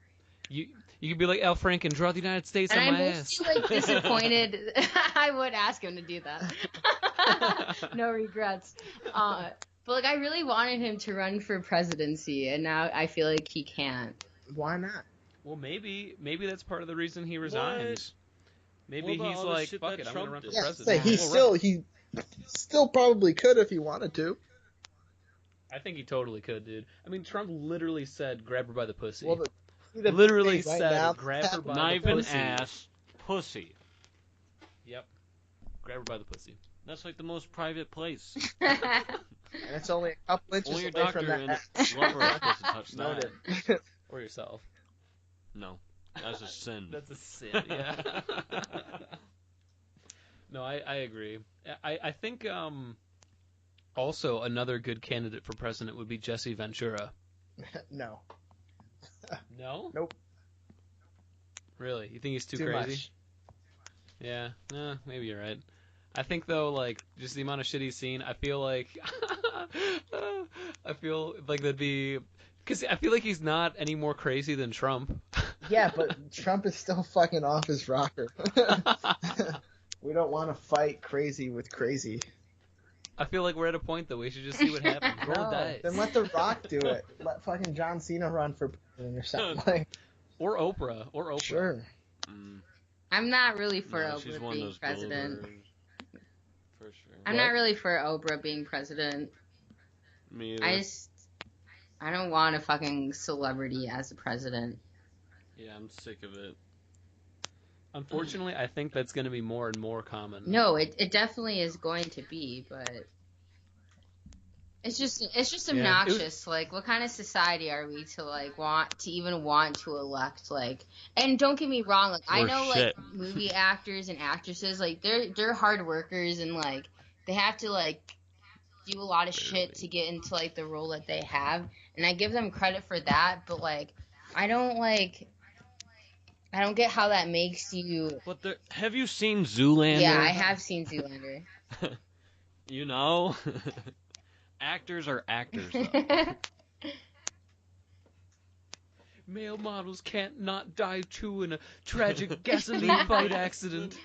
Speaker 3: You could be like Al Franken, draw the United States
Speaker 2: And
Speaker 3: on
Speaker 2: I'm
Speaker 3: my ass.
Speaker 2: mostly like disappointed. I would ask him to do that. No regrets. But like I really wanted him to run for presidency, and now I feel like he can't.
Speaker 1: Why not?
Speaker 3: Well, maybe that's part of the reason he resigned.
Speaker 4: What?
Speaker 3: Maybe
Speaker 4: What about
Speaker 3: he's
Speaker 4: all the
Speaker 3: like,
Speaker 4: shit
Speaker 3: fuck
Speaker 4: that
Speaker 3: it, I'm gonna
Speaker 4: Trump
Speaker 3: run for
Speaker 4: did?
Speaker 1: Yeah,
Speaker 3: president.
Speaker 1: he still probably could if he wanted to.
Speaker 3: I think he totally could, dude. I mean, Trump literally said, "Grab her by the pussy."
Speaker 1: Well,
Speaker 3: Literally
Speaker 1: right
Speaker 3: said,
Speaker 1: now,
Speaker 3: "Grab her by
Speaker 4: Knife
Speaker 3: the
Speaker 4: and
Speaker 3: pussy."
Speaker 4: ass, pussy.
Speaker 3: Yep. Grab her by the pussy.
Speaker 4: That's like the most private place.
Speaker 1: and it's only a couple inches
Speaker 4: Only your
Speaker 1: away from
Speaker 4: doctor and
Speaker 1: that.
Speaker 4: lover are supposed to touch that.
Speaker 1: Noted.
Speaker 3: Or yourself.
Speaker 4: No, that's a sin.
Speaker 3: That's a sin. Yeah. No, I agree. I think also another good candidate for president would be Jesse Ventura.
Speaker 1: No.
Speaker 3: No?
Speaker 1: Nope.
Speaker 3: Really? You think he's too
Speaker 1: Too
Speaker 3: crazy?
Speaker 1: much.
Speaker 3: Yeah. Maybe you're right. I think though, like, just the amount of shit he's seen, I feel like that'd be, because I feel like he's not any more crazy than Trump.
Speaker 1: Yeah, but Trump is still fucking off his rocker. We don't want to fight crazy with crazy.
Speaker 3: I feel like we're at a point that we should just see what happens. Roll the dice.
Speaker 1: Then let The Rock do it. Let fucking John Cena run for president or something. Like,
Speaker 3: Or Oprah.
Speaker 1: sure.
Speaker 2: I'm not really for
Speaker 4: No, she's
Speaker 2: Oprah
Speaker 4: one of
Speaker 2: being
Speaker 4: those
Speaker 2: president.
Speaker 4: billionaires. For sure.
Speaker 2: I'm not really for Oprah being president.
Speaker 4: Me either.
Speaker 2: I don't want a fucking celebrity as a president.
Speaker 4: Yeah, I'm sick of it.
Speaker 3: Unfortunately, I think that's going to be more and more common.
Speaker 2: No, it definitely is going to be, but it's just
Speaker 3: Yeah,
Speaker 2: obnoxious. Like, what kind of society are we to like want to elect like? And don't get me wrong, like I
Speaker 4: We're
Speaker 2: know
Speaker 4: shit.
Speaker 2: like movie actors and actresses, like they're hard workers and like they have to like do a lot of shit to get into like the role that they have, and I give them credit for that. But like, I don't get how that makes you.
Speaker 4: But have you seen Zoolander?
Speaker 2: Yeah, I have seen Zoolander.
Speaker 4: You know? Actors are actors, though.
Speaker 3: Male models can't not die too in a tragic gasoline fight accident.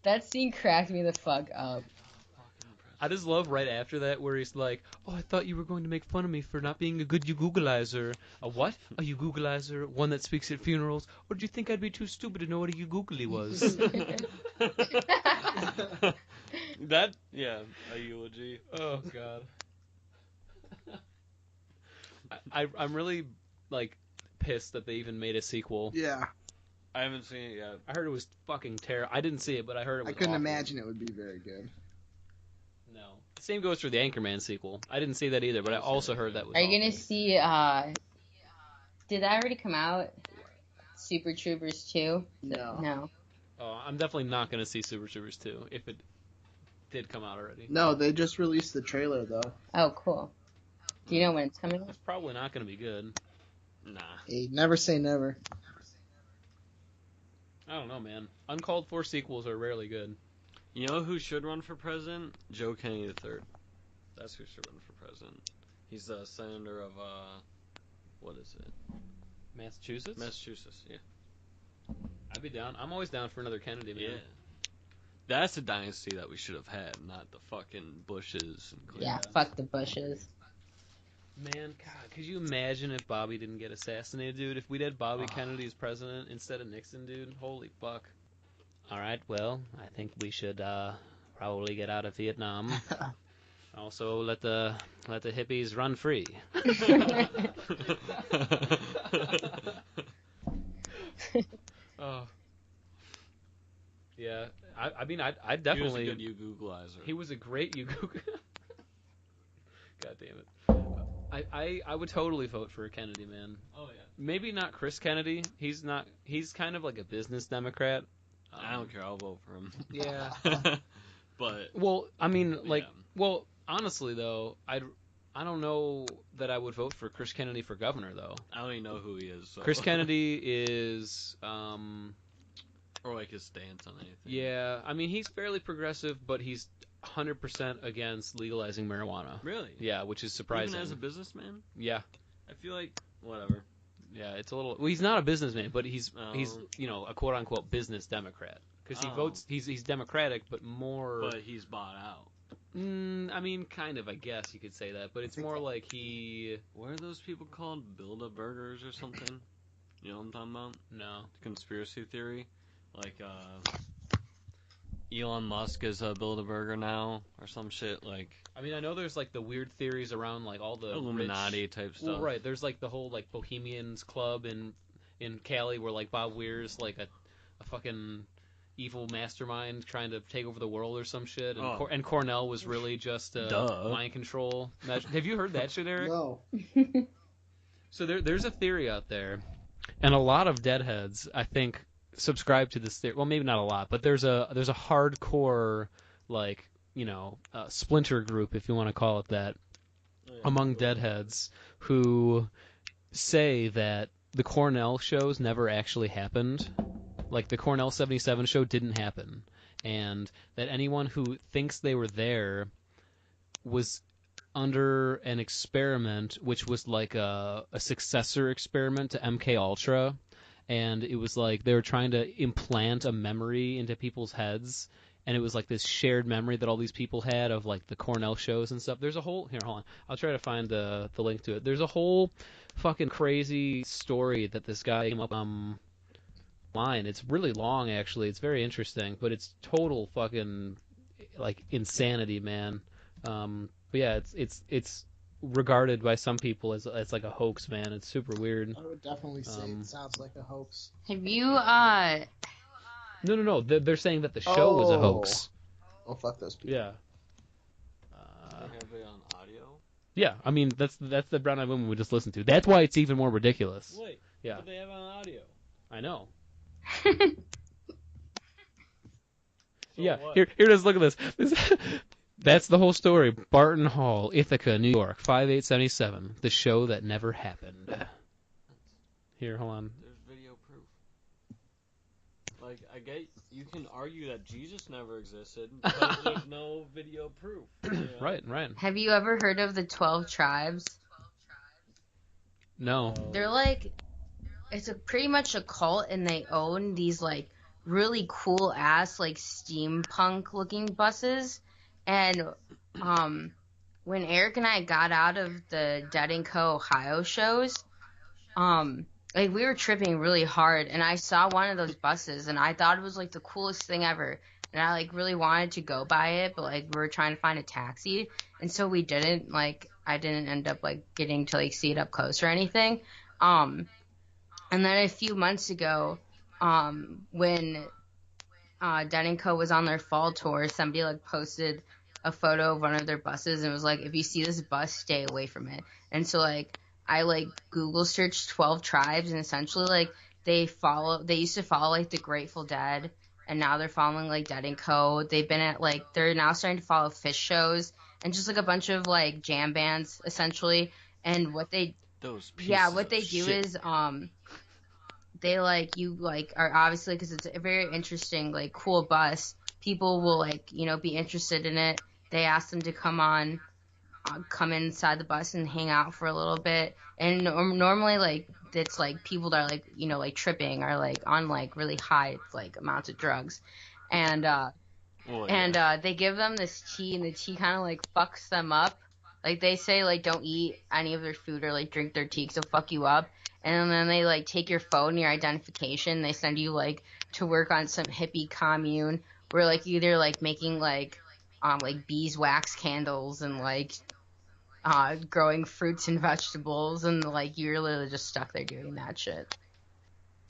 Speaker 2: That scene cracked me the fuck up.
Speaker 3: I just love right after that where he's like, "Oh, I thought you were going to make fun of me for not being a good Googleizer." A what? A Googleizer? One that speaks at funerals? Or did you think I'd be too stupid to know what a Googly was?
Speaker 4: A eulogy.
Speaker 3: Oh God. I'm really like pissed that they even made a sequel.
Speaker 1: Yeah,
Speaker 4: I haven't seen it yet.
Speaker 3: I heard it was fucking terrible. I didn't see it, but I heard it was
Speaker 1: I couldn't
Speaker 3: awful.
Speaker 1: imagine it would be very good.
Speaker 3: No. Same goes for the Anchorman sequel. I didn't see that either, but I also heard that was
Speaker 2: Are you gonna
Speaker 3: awful.
Speaker 2: see? Did that already come out? Super Troopers 2?
Speaker 1: No.
Speaker 2: No.
Speaker 3: Oh, I'm definitely not gonna see Super Troopers 2 if it did come out already.
Speaker 1: No, they just released the trailer though.
Speaker 2: Oh, cool. Do you know when it's coming out?
Speaker 3: It's probably not gonna be good.
Speaker 4: Nah.
Speaker 1: Hey, never say never.
Speaker 3: I don't know, man. Uncalled for sequels are rarely good.
Speaker 4: You know who should run for president? Joe Kennedy III. That's who should run for president. He's the senator of, what is it?
Speaker 3: Massachusetts?
Speaker 4: Massachusetts, yeah.
Speaker 3: I'd be down. I'm always down for another Kennedy, man.
Speaker 4: Yeah. That's the dynasty that we should have had, not the fucking Bushes and Clintons.
Speaker 2: Yeah, fuck the Bushes.
Speaker 3: Man, God, could you imagine if Bobby didn't get assassinated, dude? If we'd had Bobby Kennedy as president instead of Nixon, dude? Holy fuck. All right, well, I think we should probably get out of Vietnam. Also, let the hippies run free. Oh. Yeah, I mean, I definitely.
Speaker 4: He was a good Googleizer.
Speaker 3: He was a great Google. God damn it. I would totally vote for Kennedy, man.
Speaker 4: Oh yeah.
Speaker 3: Maybe not Chris Kennedy. He's kind of like a business Democrat.
Speaker 4: I don't care. I'll vote for him.
Speaker 3: Yeah.
Speaker 4: But
Speaker 3: Well, I mean, like,
Speaker 4: yeah.
Speaker 3: well, honestly though, I don't know that I would vote for Chris Kennedy for governor though.
Speaker 4: I don't even know who he is. So.
Speaker 3: Chris Kennedy is
Speaker 4: or like his stance on anything.
Speaker 3: yeah, I mean, he's fairly progressive, but he's 100% against legalizing marijuana.
Speaker 4: Really?
Speaker 3: Yeah, which is surprising.
Speaker 4: Even as a businessman?
Speaker 3: Yeah.
Speaker 4: I feel like whatever.
Speaker 3: Yeah, it's a little. Well, he's not a businessman, but he's you know, a quote unquote business Democrat because he votes. He's Democratic, but more.
Speaker 4: But he's bought out.
Speaker 3: I mean, kind of. I guess you could say that, but it's more like he.
Speaker 4: What are those people called? Build-A-Burgers or something? You know what I'm talking about?
Speaker 3: No.
Speaker 4: Conspiracy theory, like Elon Musk is a Build-A-Burger now or some shit like.
Speaker 3: I mean, I know there's like the weird theories around like all the
Speaker 4: Illuminati
Speaker 3: rich...
Speaker 4: type stuff.
Speaker 3: Well, right. There's like the whole like Bohemians Club in Cali where like Bob Weir's like a fucking evil mastermind trying to take over the world or some shit, and, and Cornell was really just mind control. Have you heard that shit, Eric?
Speaker 1: No.
Speaker 3: So there's a theory out there, and a lot of deadheads, I think, subscribe to this theory. Well, maybe not a lot, but there's a hardcore like, you know, splinter group, if you want to call it that, among deadheads who say that the Cornell shows never actually happened. Like, the Cornell 77 show didn't happen. And that anyone who thinks they were there was under an experiment, which was like a successor experiment to MK Ultra. And it was like they were trying to implant a memory into people's heads. And it was like this shared memory that all these people had of like the Cornell shows and stuff. There's a whole... Here, hold on. I'll try to find the link to it. There's a whole fucking crazy story that this guy came up line. It's really long, actually. It's very interesting, but it's total fucking like insanity, man. But yeah, it's regarded by some people as like a hoax, man. It's super weird.
Speaker 1: I would definitely say it sounds like a hoax.
Speaker 2: Have you
Speaker 3: No. They're saying that the show was a hoax.
Speaker 1: Oh, fuck those people.
Speaker 3: Yeah.
Speaker 4: They have it on audio?
Speaker 3: Yeah, I mean that's the Brown Eyed Woman we just listened to. That's why it's even more ridiculous.
Speaker 4: Wait,
Speaker 3: Yeah.
Speaker 4: but they have it on audio.
Speaker 3: I know.
Speaker 4: So
Speaker 3: Yeah,
Speaker 4: what?
Speaker 3: here it is. Look at this. That's the whole story. Barton Hall, Ithaca, New York, 5877. The show that never happened. Here, hold on.
Speaker 4: There's video proof. Like, I get you can argue that Jesus never existed, but there's no video proof. You know?
Speaker 3: Right.
Speaker 2: have you ever heard of the 12 tribes?
Speaker 3: No.
Speaker 2: They're like, it's pretty much a cult, and they own these like really cool ass like steampunk looking buses. And when Eric and I got out of the Dead & Co. Ohio shows, like we were tripping really hard, and I saw one of those buses, and I thought it was like the coolest thing ever. And I like really wanted to go by it, but like we were trying to find a taxi, and so we didn't. Like I didn't end up like getting to like see it up close or anything. And then a few months ago, when Dead & Co. was on their fall tour, somebody like posted a photo of one of their buses and was like, if you see this bus, stay away from it. And so like I like Google searched 12 tribes, and essentially like they used to follow like the Grateful Dead, and now they're following like Dead & Co. They've been at like, they're now starting to follow Fish shows and just like a bunch of like jam bands essentially. And what they do is they like, you like are obviously, because it's a very interesting like cool bus, people will like, you know, be interested in it. They ask them to come inside the bus and hang out for a little bit. And normally like it's like people that are like, you know, like tripping or like on like really high like amounts of drugs. And they give them this tea, and the tea kind of like fucks them up. Like they say like don't eat any of their food or like drink their tea 'cause it'll fuck you up. And then they like take your phone, your identification, they send you like to work on some hippie commune where like either like making like beeswax candles and like growing fruits and vegetables, and like you're literally just stuck there doing that shit.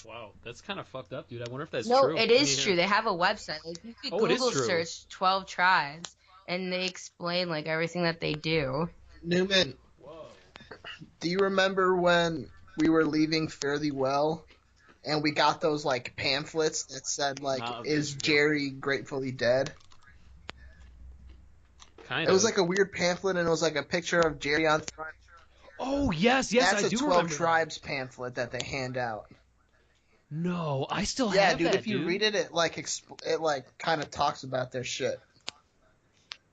Speaker 3: Wow, that's kind of fucked up, dude. I wonder if that's
Speaker 2: No,
Speaker 3: true.
Speaker 2: it is true. They have a website. Like you could Google search 12 tribes, and they explain like everything that they do.
Speaker 1: Newman,
Speaker 3: Whoa.
Speaker 1: do you remember when we were leaving Fare Thee Well, and we got those like pamphlets that said like, "Is Jerry gratefully dead?"
Speaker 3: Kind
Speaker 1: It
Speaker 3: of.
Speaker 1: was like a weird pamphlet, and it was like a picture of Jerry on front.
Speaker 3: Oh yes,
Speaker 1: That's
Speaker 3: I
Speaker 1: a
Speaker 3: do
Speaker 1: 12
Speaker 3: remember.
Speaker 1: tribes pamphlet that they hand out.
Speaker 3: No, I still
Speaker 1: Yeah,
Speaker 3: have
Speaker 1: dude.
Speaker 3: that,
Speaker 1: If you read it, it like kind of talks about their shit.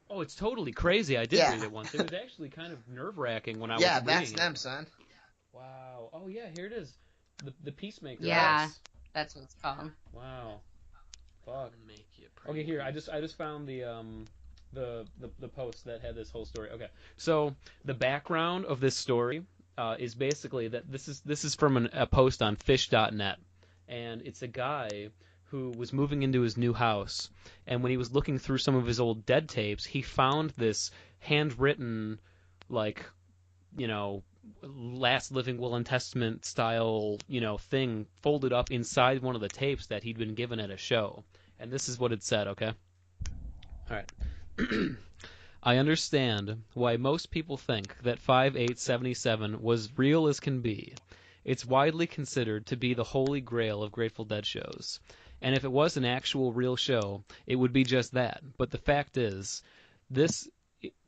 Speaker 3: Oh, it's totally crazy. I did
Speaker 1: Yeah.
Speaker 3: read it once. It was actually kind of nerve-wracking when I was
Speaker 1: Yeah,
Speaker 3: reading
Speaker 1: that's
Speaker 3: it.
Speaker 1: them, son.
Speaker 3: Wow. Oh yeah, here it is. The Peacemaker.
Speaker 2: Yeah.
Speaker 3: Yes.
Speaker 2: That's what it's called.
Speaker 3: Wow. Fuck.
Speaker 4: Make you pray.
Speaker 3: Okay, here I just found the post that had this whole story. Okay, so the background of this story is basically that this is from a post on fish.net, and it's a guy who was moving into his new house, and when he was looking through some of his old dead tapes, he found this handwritten, like, you know, last living will and testament style, you know, thing folded up inside one of the tapes that he'd been given at a show. And this is what it said, okay? All right. I understand why most people think that 5877 was real as can be. It's widely considered to be the holy grail of Grateful Dead shows. And if it was an actual real show, it would be just that. But the fact is, this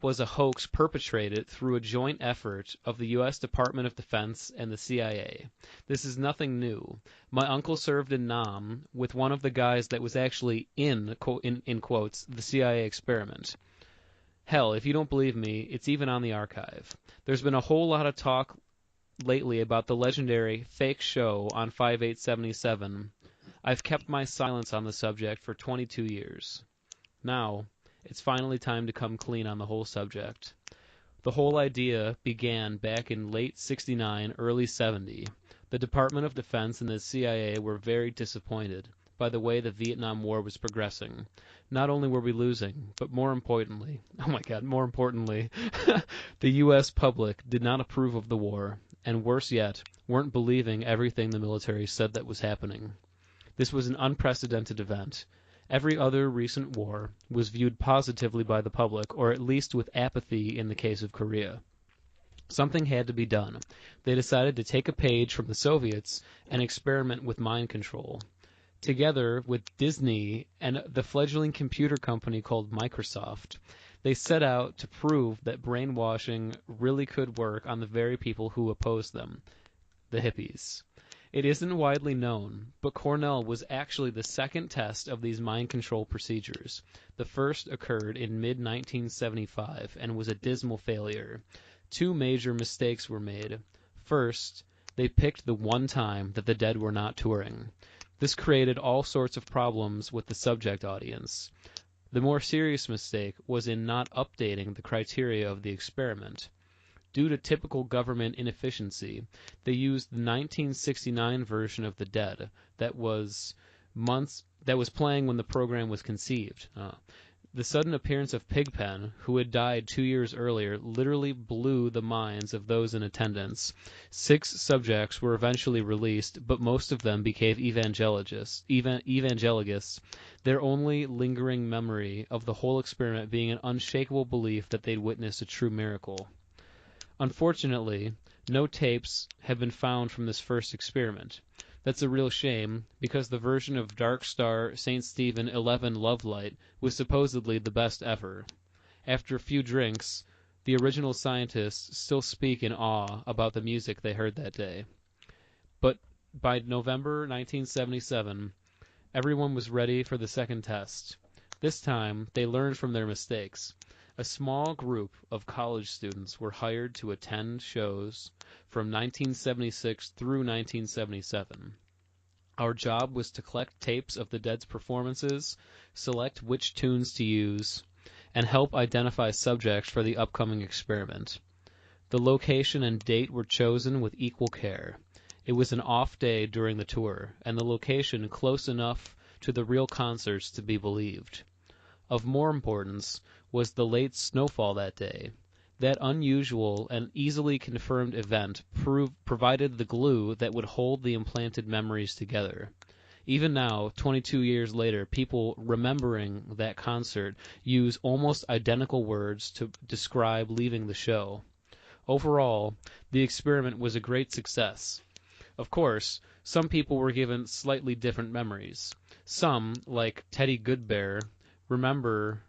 Speaker 3: was a hoax perpetrated through a joint effort of the U.S. Department of Defense and the CIA. This is nothing new. My uncle served in Nam with one of the guys that was actually in quotes, the CIA experiment. Hell, if you don't believe me, it's even on the archive. There's been a whole lot of talk lately about the legendary fake show on 5877. I've kept my silence on the subject for 22 years. Now, it's finally time to come clean on the whole subject. The whole idea began back in late 69, early 70. The Department of Defense and the CIA were very disappointed by the way the Vietnam War was progressing. Not only were we losing, but more importantly, the U.S. public did not approve of the war, and worse yet, weren't believing everything the military said that was happening. This was an unprecedented event. Every other recent war was viewed positively by the public, or at least with apathy in the case of Korea. Something had to be done. They decided to take a page from the Soviets and experiment with mind control. Together with Disney and the fledgling computer company called Microsoft, they set out to prove that brainwashing really could work on the very people who opposed them, the hippies. It isn't widely known, but Cornell was actually the second test of these mind control procedures. The first occurred in mid-1975 and was a dismal failure. Two major mistakes were made. First, they picked the one time that the Dead were not touring. This created all sorts of problems with the subject audience. The more serious mistake was in not updating the criteria of the experiment. Due to typical government inefficiency, they used the 1969 version of the Dead that was playing when the program was conceived. The sudden appearance of Pigpen, who had died 2 years earlier, literally blew the minds of those in attendance. 6 subjects were eventually released, but most of them became evangelists, their only lingering memory of the whole experiment being an unshakable belief that they'd witnessed a true miracle. Unfortunately, no tapes have been found from this first experiment. That's a real shame, because the version of Dark Star St. Stephen 11 Love Light was supposedly the best ever. After a few drinks, the original scientists still speak in awe about the music they heard that day. But by November 1977, everyone was ready for the second test. This time, they learned from their mistakes. A small group of college students were hired to attend shows from 1976 through 1977. Our job was to collect tapes of the Dead's performances, select which tunes to use, and help identify subjects for the upcoming experiment. The location and date were chosen with equal care. It was an off day during the tour, and the location close enough to the real concerts to be believed. Of more importance was the late snowfall that day. That unusual and easily confirmed event provided the glue that would hold the implanted memories together. Even now, 22 years later, people remembering that concert use almost identical words to describe leaving the show. Overall, the experiment was a great success. Of course, some people were given slightly different memories. Some, like Teddy Goodbear, remember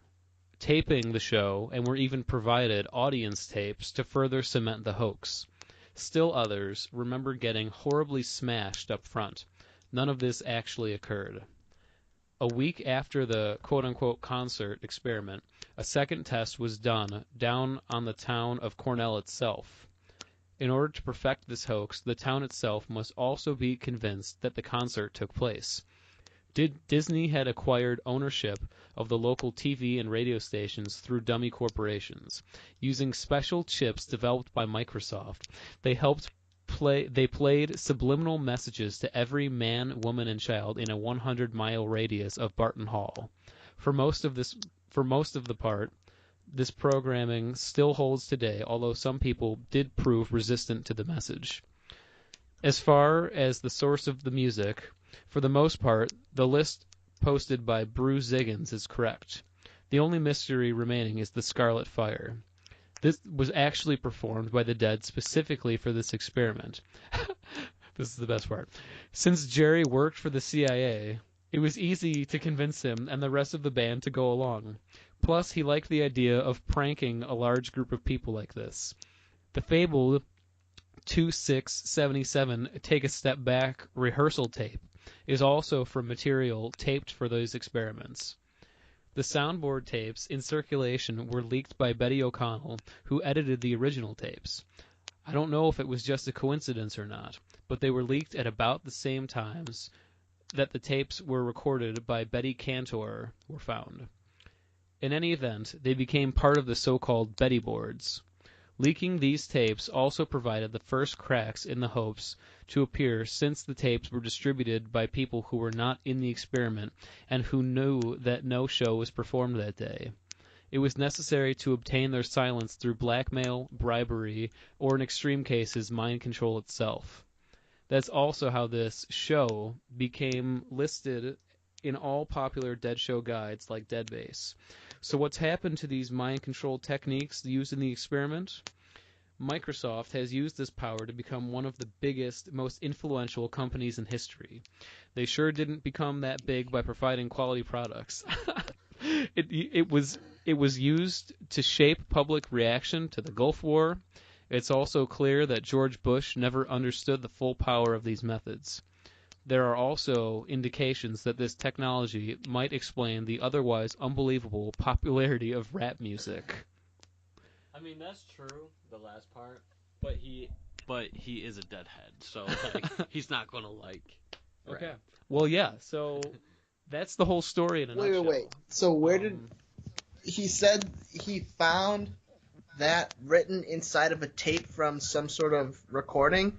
Speaker 3: taping the show and were even provided audience tapes to further cement the hoax. Still others remember getting horribly smashed up front. None of this actually occurred. A week after the quote-unquote concert experiment, a second test was done down on the town of Cornell itself. In order to perfect this hoax, the town itself must also be convinced that the concert took place. Disney had acquired ownership of the local TV and radio stations through dummy corporations. Using special chips developed by Microsoft, they played subliminal messages to every man, woman, and child in a 100-mile radius of Barton Hall. For most of the part, this programming still holds today, although some people did prove resistant to the message. As far as the source of the music, for the most part, the list posted by Bruce Ziggins is correct. The only mystery remaining is the Scarlet Fire. This was actually performed by the Dead specifically for this experiment. This is the best part. Since Jerry worked for the CIA, it was easy to convince him and the rest of the band to go along. Plus, he liked the idea of pranking a large group of people like this. The fabled 2677 Take a Step Back rehearsal tape is also from material taped for those experiments. The soundboard tapes in circulation were leaked by Betty O'Connell, who edited the original tapes. I don't know if it was just a coincidence or not, but they were leaked at about the same times that the tapes were recorded by Betty Cantor were found. In any event, they became part of the so-called Betty boards. Leaking these tapes also provided the first cracks in the hoax to appear, since the tapes were distributed by people who were not in the experiment and who knew that no show was performed that day. It was necessary to obtain their silence through blackmail, bribery, or in extreme cases, mind control itself. That's also how this show became listed in all popular dead show guides like Deadbase. So what's happened to these mind control techniques used in the experiment? Microsoft has used this power to become one of the biggest, most influential companies in history. They sure didn't become that big by providing quality products. It was used to shape public reaction to the Gulf War. It's also clear that George Bush never understood the full power of these methods. There are also indications that this technology might explain the otherwise unbelievable popularity of rap music.
Speaker 4: I mean, that's true, the last part, but he is a deadhead, so like he's not gonna like rap.
Speaker 3: Okay. Well, yeah. So that's the whole story in a nutshell.
Speaker 1: Wait. So where did he said he found that written inside of a tape from some sort of recording?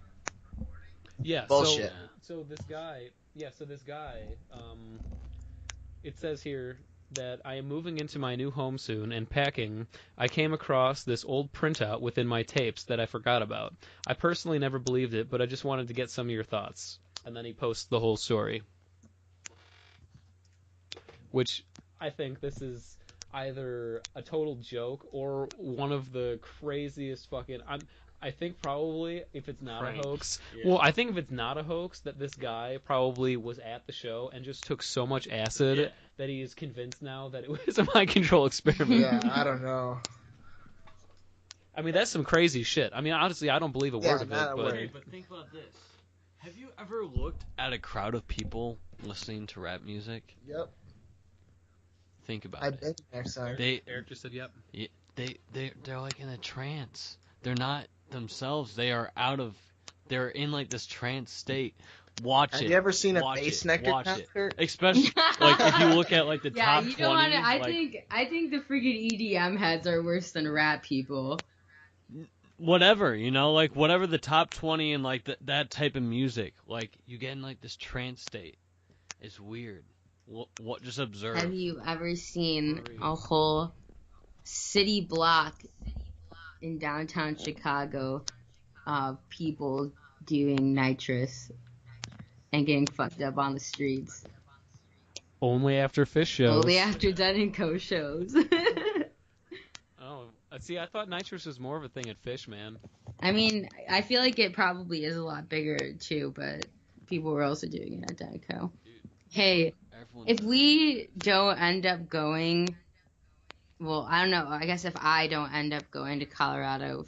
Speaker 3: Yeah.
Speaker 1: Bullshit.
Speaker 3: So this guy. It says here that I am moving into my new home soon, and packing, I came across this old printout within my tapes that I forgot about. I personally never believed it, but I just wanted to get some of your thoughts. And then he posts the whole story. Which I think this is either a total joke or one of the craziest fucking... I think probably, if it's not a hoax...
Speaker 4: Yeah.
Speaker 3: Well, I think if it's not a hoax, that this guy probably was at the show and just took so much acid that he is convinced now that it was a mind control experiment.
Speaker 1: Yeah, I don't know.
Speaker 3: I mean, that's some crazy shit. I mean, honestly, I don't believe a word of it.
Speaker 1: Not a
Speaker 3: But...
Speaker 1: word.
Speaker 4: But think about this. Have you ever looked at a crowd of people listening to rap music?
Speaker 1: Yep.
Speaker 4: Think about
Speaker 1: I've
Speaker 4: it.
Speaker 1: been there, sorry.
Speaker 3: Eric just said, yep.
Speaker 4: They're like in a trance. They're not themselves. They're in like this trance state. Watch it.
Speaker 1: Have you ever seen a
Speaker 4: Watch
Speaker 1: Bass
Speaker 4: it,
Speaker 1: Nectar
Speaker 4: watch it.
Speaker 1: concert?
Speaker 4: Especially like if you look at like the
Speaker 2: Yeah,
Speaker 4: top
Speaker 2: you
Speaker 4: 20.
Speaker 2: don't want to.
Speaker 4: Like,
Speaker 2: I think the freaking EDM heads are worse than rap people.
Speaker 4: whatever, like whatever the top 20 and like that type of music, like you get in like this trance state. It's weird. What just observe.
Speaker 2: Have you ever seen a whole city block in downtown Chicago of people doing nitrous and getting fucked up on the streets?
Speaker 3: Only after Fish shows.
Speaker 2: Only after Dead & Co. shows.
Speaker 3: Oh, see, I thought nitrous was more of a thing at Fish, man.
Speaker 2: I mean, I feel like it probably is a lot bigger too, but people were also doing it at Dead & Co. Hey, if we don't end up going, well, I don't know. I guess if I don't end up going to Colorado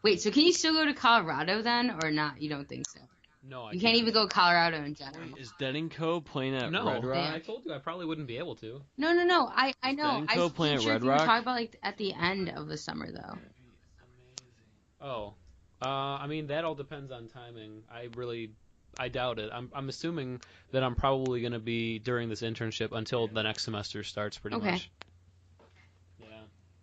Speaker 2: wait, so can you still go to Colorado then, or not? You don't think so?
Speaker 3: No, I
Speaker 2: You can't even go to Colorado in general.
Speaker 4: Wait, is Dead & Co. playing at
Speaker 3: No,
Speaker 4: Red Rock?
Speaker 3: I told you I probably wouldn't be able to.
Speaker 2: No. I know.
Speaker 4: Dead &
Speaker 2: I
Speaker 4: Co.
Speaker 2: was
Speaker 4: playing at
Speaker 2: sure
Speaker 4: Red
Speaker 2: if you were
Speaker 4: Rock?
Speaker 2: talking about like at the end of the summer though.
Speaker 3: Oh, I mean that all depends on timing. I doubt it. I'm assuming that I'm probably going to be during this internship until the next semester starts, pretty
Speaker 2: Okay.
Speaker 3: much.
Speaker 4: Yeah,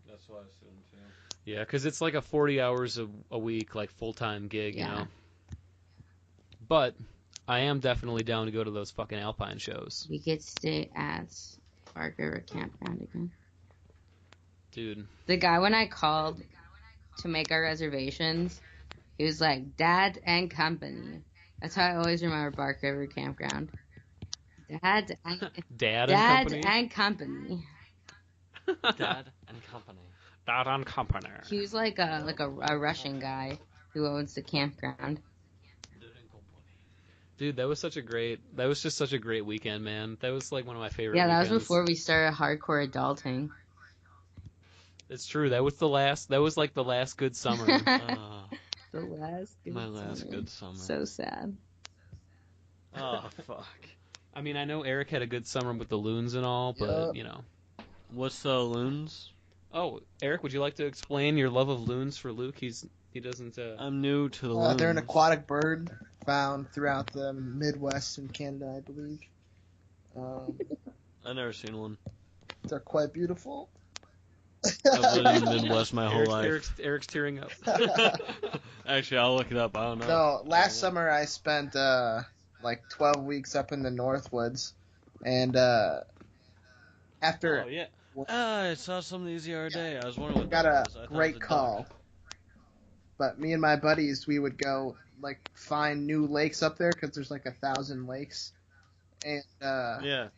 Speaker 4: that's what I assumed too.
Speaker 3: Yeah, because it's like a 40 hours a week, like full-time gig, you
Speaker 2: Yeah.
Speaker 3: know. But I am definitely down to go to those fucking Alpine shows,
Speaker 2: We could stay at Barker Campground again.
Speaker 3: dude.
Speaker 2: The guy when I called to make our reservations, he was like, Dad and Company. That's how I always remember Bark River Campground. Dad and
Speaker 3: Dad
Speaker 2: and Company.
Speaker 4: Dad and Company.
Speaker 3: Dad and Company.
Speaker 2: He was like a Russian guy who owns the campground.
Speaker 3: Dude, that was just such a great weekend, man. That was like one of my favorite
Speaker 2: Yeah, that
Speaker 3: weekends.
Speaker 2: was before we started hardcore adulting.
Speaker 3: It's true. That was like the last good summer.
Speaker 2: The last good
Speaker 4: My last
Speaker 2: summer.
Speaker 4: good summer.
Speaker 2: So sad.
Speaker 4: Oh, fuck.
Speaker 3: I mean, I know Eric had a good summer with the loons and all, but, you know.
Speaker 4: What's the loons?
Speaker 3: Oh, Eric, would you like to explain your love of loons for Luke? He doesn't.
Speaker 4: I'm new to the loons.
Speaker 1: They're an aquatic bird found throughout the Midwest and Canada, I believe.
Speaker 4: I've never seen one.
Speaker 1: They're quite beautiful.
Speaker 4: I've lived in the Midwest my whole life.
Speaker 3: Eric's tearing up.
Speaker 4: Actually, I'll look it up. I don't know.
Speaker 1: No, last summer I spent like 12 weeks up in the Northwoods, and after
Speaker 4: Oh yeah. I saw some of these the other day. I was wondering what
Speaker 1: got
Speaker 4: that
Speaker 1: a
Speaker 4: was. I thought it
Speaker 1: great
Speaker 4: was a
Speaker 1: call.
Speaker 4: duck.
Speaker 1: But me and my buddies, we would go like find new lakes up there because there's like 1,000 lakes, and
Speaker 4: Yeah.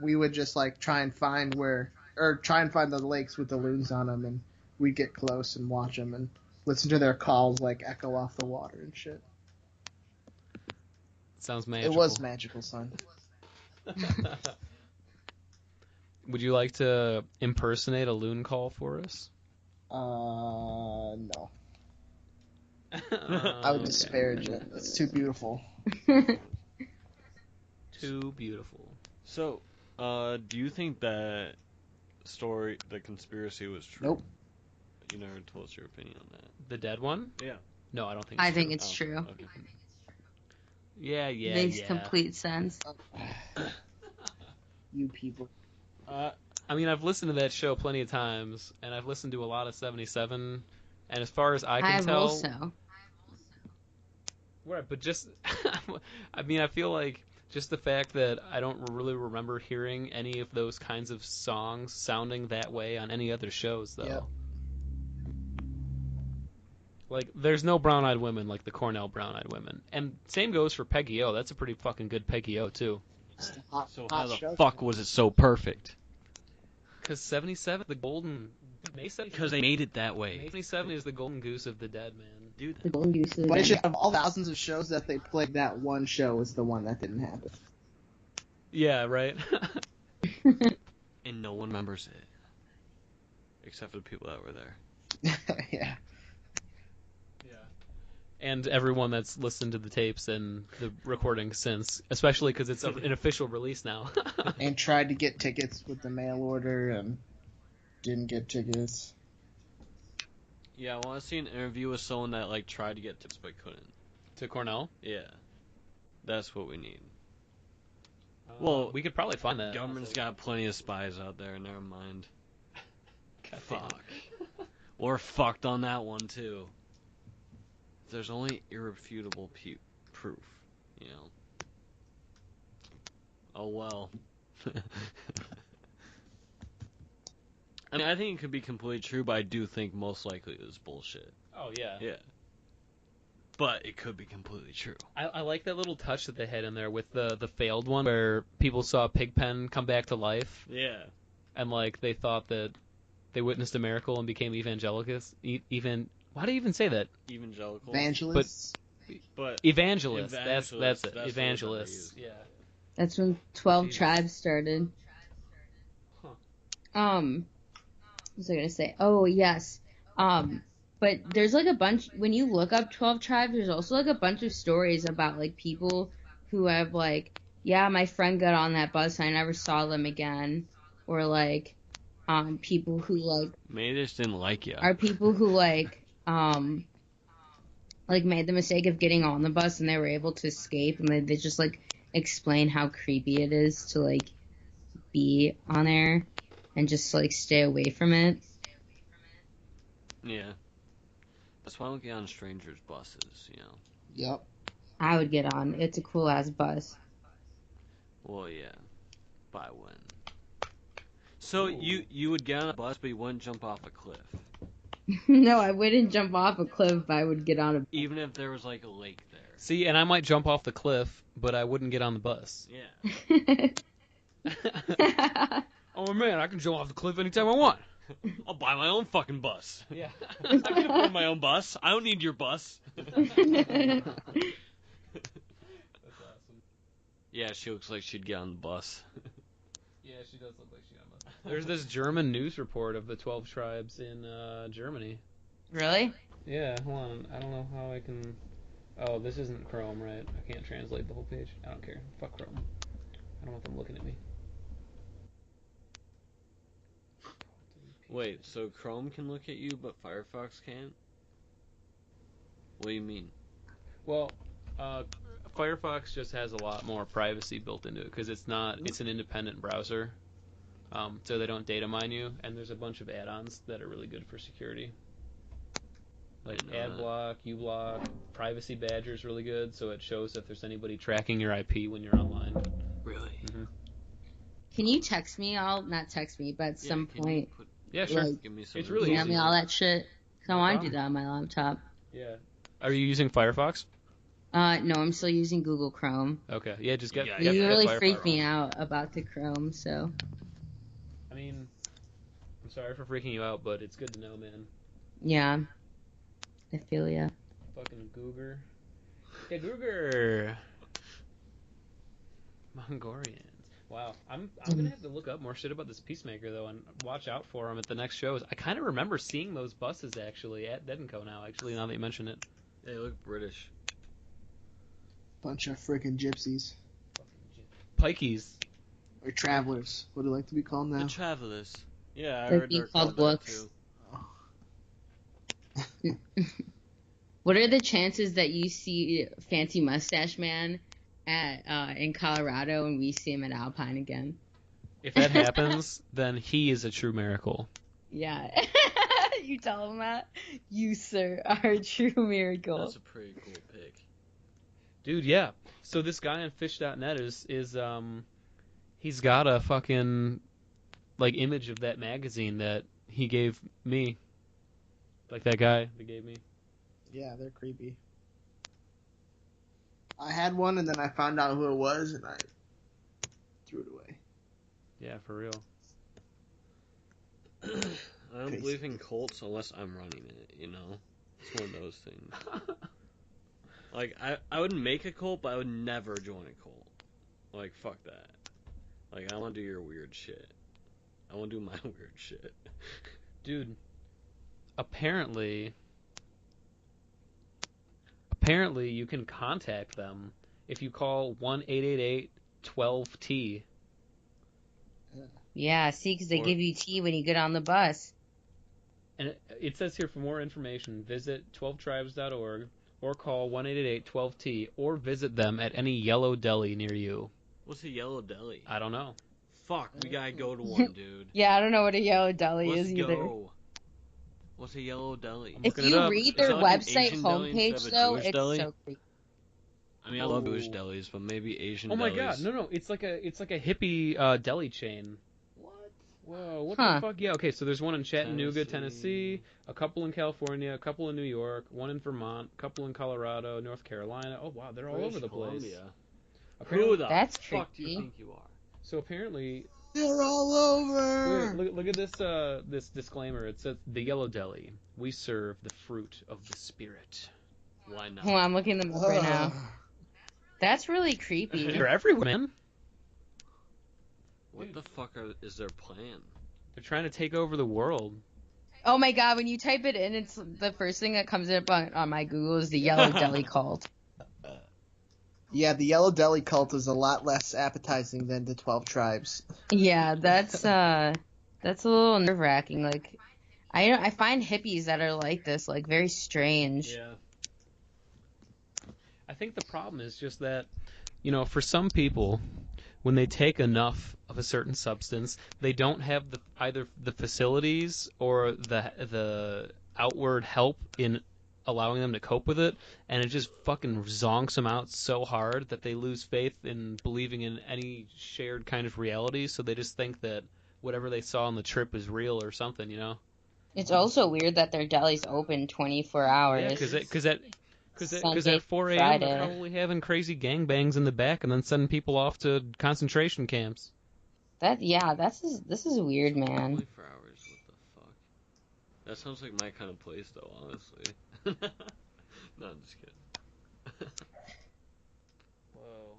Speaker 1: we would just like try and find the lakes with the loons on them, and we'd get close and watch them and listen to their calls like echo off the water and shit.
Speaker 3: Sounds magical.
Speaker 1: It was magical, son.
Speaker 3: Would you like to impersonate a loon call for us?
Speaker 1: No. I would
Speaker 3: Okay.
Speaker 1: disparage it. It's too beautiful.
Speaker 3: Too beautiful.
Speaker 4: So, do you think that story, the conspiracy, was true?
Speaker 1: Nope.
Speaker 4: You never told us your opinion on that.
Speaker 3: The dead one?
Speaker 4: Yeah.
Speaker 3: No, I don't think.
Speaker 2: I
Speaker 3: It's
Speaker 2: think
Speaker 3: true.
Speaker 2: it's true.
Speaker 4: Okay.
Speaker 3: Yeah, yeah,
Speaker 2: Makes
Speaker 3: yeah.
Speaker 2: complete sense.
Speaker 1: You people.
Speaker 3: I mean, I've listened to that show plenty of times, and I've listened to a lot of 77. And as far as I can
Speaker 2: I have
Speaker 3: tell,
Speaker 2: also.
Speaker 3: right? But just, I mean, I feel like just the fact that I don't really remember hearing any of those kinds of songs sounding that way on any other shows, though.
Speaker 1: Yep.
Speaker 3: Like, there's no brown-eyed women like the Cornell brown-eyed women, and same goes for Peggy O. That's a pretty fucking good Peggy O too.
Speaker 1: Just a hot,
Speaker 4: So
Speaker 1: hot
Speaker 4: how the
Speaker 1: show.
Speaker 4: fuck was it so perfect?
Speaker 3: Because 77, the golden.
Speaker 4: Because they made it that way.
Speaker 3: 77 is the golden goose of the dead, man.
Speaker 4: Dude,
Speaker 2: The Golden Goose.
Speaker 1: But it should, of all thousands of shows that they played, that one show was the one that didn't happen.
Speaker 3: Yeah, right.
Speaker 4: and no one remembers it. Except for the people that were there.
Speaker 1: Yeah.
Speaker 3: And everyone that's listened to the tapes and the recordings since, especially because it's an official release now.
Speaker 1: And tried to get tickets with the mail order and didn't get tickets.
Speaker 4: Yeah, I want to see an interview with someone that like tried to get tips but couldn't.
Speaker 3: To Cornell?
Speaker 4: Yeah. That's what we need. Well,
Speaker 3: we could probably find that.
Speaker 4: Government's got plenty of spies out there, never mind.
Speaker 3: God damn.
Speaker 4: Fuck. We're fucked on that one, too. There's only irrefutable proof, you know. Oh well. I mean, I think it could be completely true, but I do think most likely it was bullshit.
Speaker 3: Oh, yeah.
Speaker 4: Yeah. But it could be completely true.
Speaker 3: I like that little touch that they had in there with the failed one where people saw Pigpen come back to life
Speaker 4: Yeah.
Speaker 3: and like they thought that they witnessed a miracle and became evangelicals. Why do you even say that?
Speaker 4: Evangelical.
Speaker 1: Evangelists.
Speaker 4: But
Speaker 3: Evangelists. That's it.
Speaker 4: Evangelists, that's the word that they
Speaker 3: Evangelists.
Speaker 4: use.
Speaker 3: Yeah.
Speaker 2: That's when 12
Speaker 3: Jesus.
Speaker 2: tribes started.
Speaker 3: Huh.
Speaker 2: What was I gonna say? Oh yes. But there's like a bunch. When you look up 12 tribes, there's also like a bunch of stories about like people who have like, yeah, my friend got on that bus and I never saw them again, or like, people who like
Speaker 4: Maybe they just didn't like you.
Speaker 2: are people who like made the mistake of getting on the bus and they were able to escape, and they just like explain how creepy it is to like be on there and just like stay away from it.
Speaker 4: Yeah. That's why I don't get on strangers' buses, you know.
Speaker 1: Yep.
Speaker 2: I would get on. It's a cool ass bus.
Speaker 4: Well, yeah. But I wouldn't. So you would get on a bus, but you wouldn't jump off a cliff,
Speaker 2: No, I wouldn't jump off a cliff, but I would get on a
Speaker 4: even if there was like a lake there.
Speaker 3: See, and I might jump off the cliff, but I wouldn't get on the bus.
Speaker 4: Yeah.
Speaker 3: Oh man, I can jump off the cliff anytime I want.
Speaker 4: I'll buy my own fucking bus.
Speaker 3: Yeah.
Speaker 4: I can afford my own bus. I don't need your bus.
Speaker 3: That's awesome.
Speaker 4: Yeah, she looks like she'd get on the bus.
Speaker 3: Yeah, she does look like she got a bus. There's this German news report of the 12 tribes in Germany.
Speaker 2: Really?
Speaker 3: Yeah, hold on. I don't know how I can... Oh, this isn't Chrome, right? I can't translate the whole page. I don't care. Fuck Chrome. I don't want them looking at me.
Speaker 4: Wait, so Chrome can look at you, but Firefox can't? What do you mean?
Speaker 3: Well, Firefox just has a lot more privacy built into it because it's an independent browser. so they don't data mine you. And there's a bunch of add-ons that are really good for security. Like AdBlock, uBlock, Privacy Badger is really good, so it shows if there's anybody tracking your IP when you're online.
Speaker 4: Really?
Speaker 3: Mm-hmm.
Speaker 2: Can you text me all? Not text me, but at some point,
Speaker 3: Yeah, sure.
Speaker 2: like,
Speaker 4: Give me some
Speaker 3: It's really
Speaker 2: email
Speaker 3: easy.
Speaker 2: me all that shit. Cause I
Speaker 3: No
Speaker 2: want to
Speaker 3: problem.
Speaker 2: do that on my laptop.
Speaker 3: Yeah. Are you using Firefox?
Speaker 2: No, I'm still using Google Chrome.
Speaker 3: Okay. Yeah, just get.
Speaker 4: Yeah,
Speaker 3: get
Speaker 2: You
Speaker 3: the
Speaker 2: really
Speaker 3: Firefox.
Speaker 2: freaked me out about the Chrome, so.
Speaker 3: I mean, I'm sorry for freaking you out, but it's good to know, man.
Speaker 2: Yeah. I feel ya.
Speaker 3: Fucking Googer. Yeah, Googer. Mongolians. Wow. I'm gonna have to look up more shit about this Peacemaker though, and watch out for him at the next shows. I kind of remember seeing those buses actually at Dead & Co. now. Actually, now that you mention it.
Speaker 4: They look British.
Speaker 1: Bunch of freaking gypsies.
Speaker 3: Pikeys.
Speaker 1: Or travelers. What do they like to be called now?
Speaker 4: The Travelers. Yeah, I
Speaker 2: They're
Speaker 4: heard
Speaker 2: being
Speaker 4: they're
Speaker 2: called
Speaker 4: called that
Speaker 2: books.
Speaker 4: too.
Speaker 2: What are the chances that you see Fancy Mustache Man at in Colorado and we see him at Alpine again?
Speaker 3: If that happens, then he is a true miracle.
Speaker 2: Yeah. You tell him that? You, sir, are a true miracle.
Speaker 4: That's a pretty cool pick.
Speaker 3: Dude, yeah. So this guy on fish.net is he's got a fucking like image of that magazine that he gave me. Like that guy that gave me.
Speaker 1: Yeah, they're creepy. I had one and then I found out who it was and I threw it away.
Speaker 3: Yeah, for real.
Speaker 4: I don't believe in cults unless I'm running it, you know? It's one of those things. Like, I would make a cult, but I would never join a cult. Like, fuck that. Like, I want to do your weird shit. I want to do my weird shit.
Speaker 3: Dude, apparently you can contact them if you call 1-888-12-T.
Speaker 2: Yeah, see, because they give you tea when you get on the bus.
Speaker 3: And it says here, for more information, visit 12tribes.org or call 1-888-12-T or visit them at any yellow deli near you.
Speaker 4: What's a yellow deli?
Speaker 3: I don't know.
Speaker 4: Fuck, we gotta go to one, dude.
Speaker 2: Yeah, I don't know what a yellow deli
Speaker 4: Let's
Speaker 2: is either.
Speaker 4: go. What's a yellow deli?
Speaker 2: If
Speaker 3: looking it
Speaker 2: you
Speaker 3: up.
Speaker 2: read
Speaker 4: Is
Speaker 2: their
Speaker 4: it like an
Speaker 2: website
Speaker 4: Asian deli
Speaker 2: homepage,
Speaker 4: instead of a
Speaker 2: though,
Speaker 4: Jewish
Speaker 2: it's
Speaker 4: deli?
Speaker 2: so creepy.
Speaker 4: I mean, I love Jewish delis, but maybe Asian
Speaker 3: Oh my
Speaker 4: delis.
Speaker 3: god, no, it's like a hippie deli chain.
Speaker 1: What?
Speaker 3: Whoa, what
Speaker 2: Huh.
Speaker 3: the fuck? Yeah, okay, so there's one in Chattanooga, Tennessee, a couple in California, a couple in New York, one in Vermont, a couple in Colorado, North Carolina. Oh wow, they're all over the place. Apparently,
Speaker 4: Who the
Speaker 2: That's
Speaker 4: fuck do you
Speaker 2: creepy.
Speaker 4: think you are?
Speaker 3: so apparently,
Speaker 1: They're all over!
Speaker 3: look at this this disclaimer. It says, "The Yellow Deli. We serve the fruit of the spirit."
Speaker 4: Why not?
Speaker 2: Hold on, I'm looking them up right now. That's really creepy.
Speaker 3: They're everywhere, man.
Speaker 4: What the fuck is their plan?
Speaker 3: They're trying to take over the world.
Speaker 2: Oh my god, when you type it in, it's the first thing that comes up on my Google is the Yellow Deli cult.
Speaker 1: Yeah, the Yellow Deli cult is a lot less appetizing than the 12 Tribes.
Speaker 2: Yeah, that's a little nerve wracking. Like, I find hippies that are like this like very strange.
Speaker 3: Yeah. I think the problem is just that, you know, for some people, when they take enough of a certain substance, they don't have either the facilities or the outward help in allowing them to cope with it, and it just fucking zonks them out so hard that they lose faith in believing in any shared kind of reality, so they just think that whatever they saw on the trip is real or something, you know?
Speaker 2: It's also weird that their deli's open 24 hours.
Speaker 3: Yeah, because at
Speaker 2: Sunday,
Speaker 3: 4 a.m.
Speaker 2: Friday.
Speaker 3: they're probably having crazy gangbangs in the back and then sending people off to concentration camps.
Speaker 2: This is weird, man.
Speaker 4: 24 hours, what the fuck? That sounds like my kind of place, though, honestly. No, I'm just kidding.
Speaker 3: Whoa.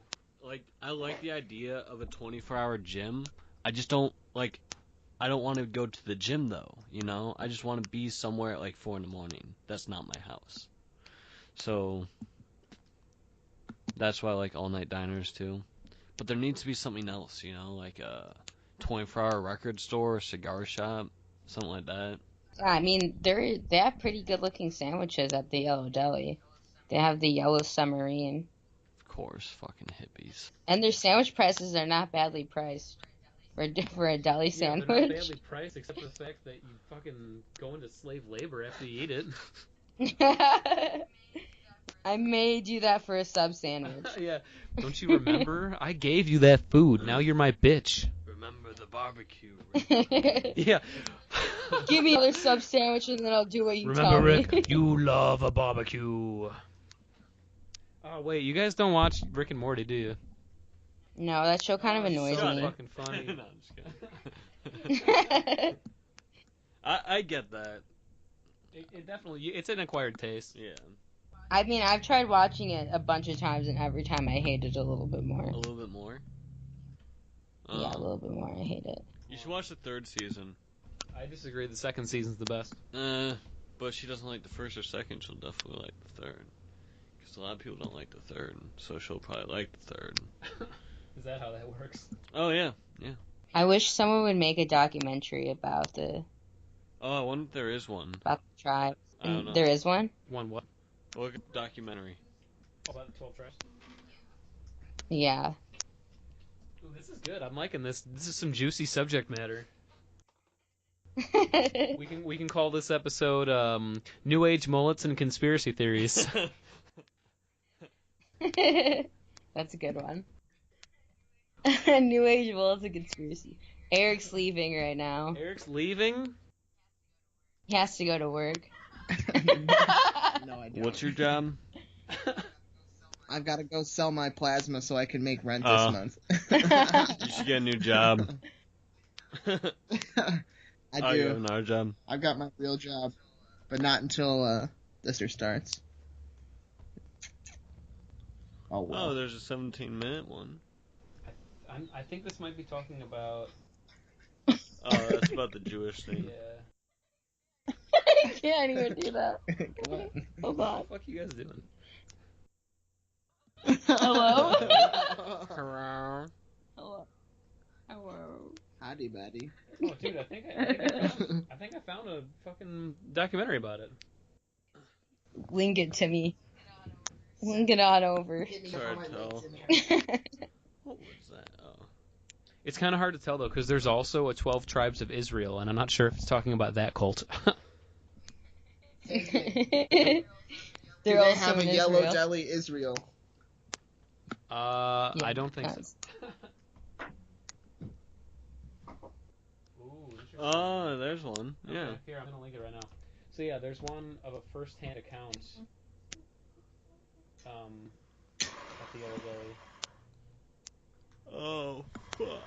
Speaker 4: Like, I like the idea of a 24-hour gym. I just don't, like, I don't want to go to the gym, though, you know? I just want to be somewhere at, like, 4 in the morning. That's not my house. So, that's why I like all-night diners, too. But there needs to be something else, you know? Like a 24-hour record store, cigar shop, something like that.
Speaker 2: Yeah, I mean, they have pretty good looking sandwiches at the Yellow Deli. They have the Yellow Submarine.
Speaker 4: Of course, fucking hippies.
Speaker 2: And their sandwich prices are not badly priced. for a deli
Speaker 3: Yeah, they're not
Speaker 2: sandwich.
Speaker 3: badly priced, except for the fact that you fucking go into slave labor after you eat it.
Speaker 2: I made you that for a sub sandwich.
Speaker 3: Yeah. Don't you remember? I gave you that food. Now you're my bitch.
Speaker 4: Remember the barbecue.
Speaker 3: Yeah.
Speaker 2: Give me another sub sandwich and then I'll do what you
Speaker 3: Remember,
Speaker 2: tell me.
Speaker 3: Rick? You love a barbecue. Oh wait, you guys don't watch Rick and Morty, do you?
Speaker 2: No, that show kind of
Speaker 3: Oh,
Speaker 2: annoys
Speaker 3: so
Speaker 2: me.
Speaker 3: fucking funny.
Speaker 4: No, I'm just kidding. I get that.
Speaker 3: It definitely, it's an acquired taste.
Speaker 4: Yeah.
Speaker 2: I mean, I've tried watching it a bunch of times, and every time I hate it a little bit more.
Speaker 4: A little bit more?
Speaker 2: Yeah, a little bit more. I hate it.
Speaker 4: You should watch the third season.
Speaker 3: I disagree. The second season's the best.
Speaker 4: But she doesn't like the first or second. She'll definitely like the third. Because a lot of people don't like the third. So she'll probably like the third.
Speaker 3: Is that how that works?
Speaker 4: Oh, yeah. Yeah.
Speaker 2: I wish someone would make a documentary about the
Speaker 4: Oh, I wonder if there is one.
Speaker 2: tribe.
Speaker 4: I don't know.
Speaker 2: There is one?
Speaker 3: One what?
Speaker 4: Look at the documentary.
Speaker 3: About the 12 tribes?
Speaker 2: Yeah.
Speaker 3: Ooh, this is good. I'm liking this. This is some juicy subject matter. We can call this episode New Age Mullets and Conspiracy Theories.
Speaker 2: That's a good one. New Age World's a conspiracy. Eric's leaving right now.
Speaker 3: Eric's leaving?
Speaker 2: He has to go to work.
Speaker 1: No, I don't.
Speaker 4: What's your job?
Speaker 1: I've got to go sell my plasma so I can make rent this month.
Speaker 4: You should get a new job.
Speaker 1: I
Speaker 4: You
Speaker 1: do.
Speaker 4: have another job.
Speaker 1: I've got my real job, but not until this year starts. Oh, wow.
Speaker 4: Oh, there's a 17-minute one.
Speaker 3: I think this might be talking about...
Speaker 4: Oh, that's about the Jewish thing.
Speaker 3: Yeah.
Speaker 2: I can't even do that. Hold on.
Speaker 3: What the fuck are you guys doing?
Speaker 2: Hello?
Speaker 3: Hello.
Speaker 2: Hello. Hello.
Speaker 1: Howdy, buddy.
Speaker 3: Oh, dude, I think I found a fucking documentary about it.
Speaker 2: Link it to me. Link it on over.
Speaker 4: It's hard to tell. What was that? Oh.
Speaker 3: It's kind of hard to tell, though, because there's also a 12 Tribes of Israel, and I'm not sure if it's talking about that cult.
Speaker 1: Do
Speaker 2: They're
Speaker 1: they
Speaker 2: also
Speaker 1: have a
Speaker 2: in
Speaker 1: yellow
Speaker 2: Israel.
Speaker 1: deli Israel?
Speaker 3: I don't think so. Ooh, interesting.
Speaker 4: Oh, there's one. Yeah.
Speaker 3: Okay, here, I'm going to link it right now. So, yeah, there's one of a first-hand account at the Yellow Deli.
Speaker 4: Oh, fuck.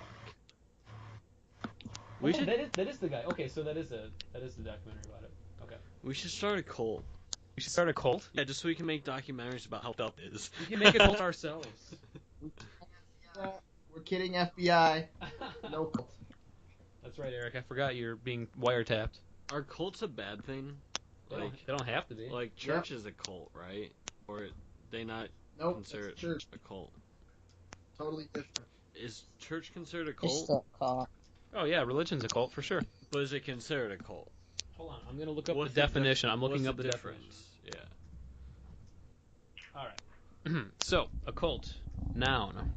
Speaker 3: We should... that is the guy. Okay, so that is the documentary about it. Okay.
Speaker 4: We should start a cult.
Speaker 3: We should start a cult?
Speaker 4: Yeah, just so we can make documentaries about how tough it is.
Speaker 3: We can make a cult ourselves.
Speaker 1: We're kidding, FBI. No cult.
Speaker 3: That's right, Eric. I forgot you're being wiretapped.
Speaker 4: Are cults a bad thing?
Speaker 3: They
Speaker 4: Like,
Speaker 3: don't have to be.
Speaker 4: like church is a cult, right? Or they not
Speaker 1: Nope,
Speaker 4: consider
Speaker 1: that's
Speaker 4: it
Speaker 1: church.
Speaker 4: a cult?
Speaker 1: Totally different.
Speaker 4: Is church considered a
Speaker 2: Just
Speaker 4: cult?
Speaker 2: a call.
Speaker 3: Oh, yeah, religion's a cult for sure.
Speaker 4: But is it considered a cult?
Speaker 3: Hold on, I'm going to look up
Speaker 4: What's
Speaker 3: the definition. I'm looking
Speaker 4: what's
Speaker 3: up the definition.
Speaker 4: difference? Yeah.
Speaker 3: Alright. So, a cult. Noun.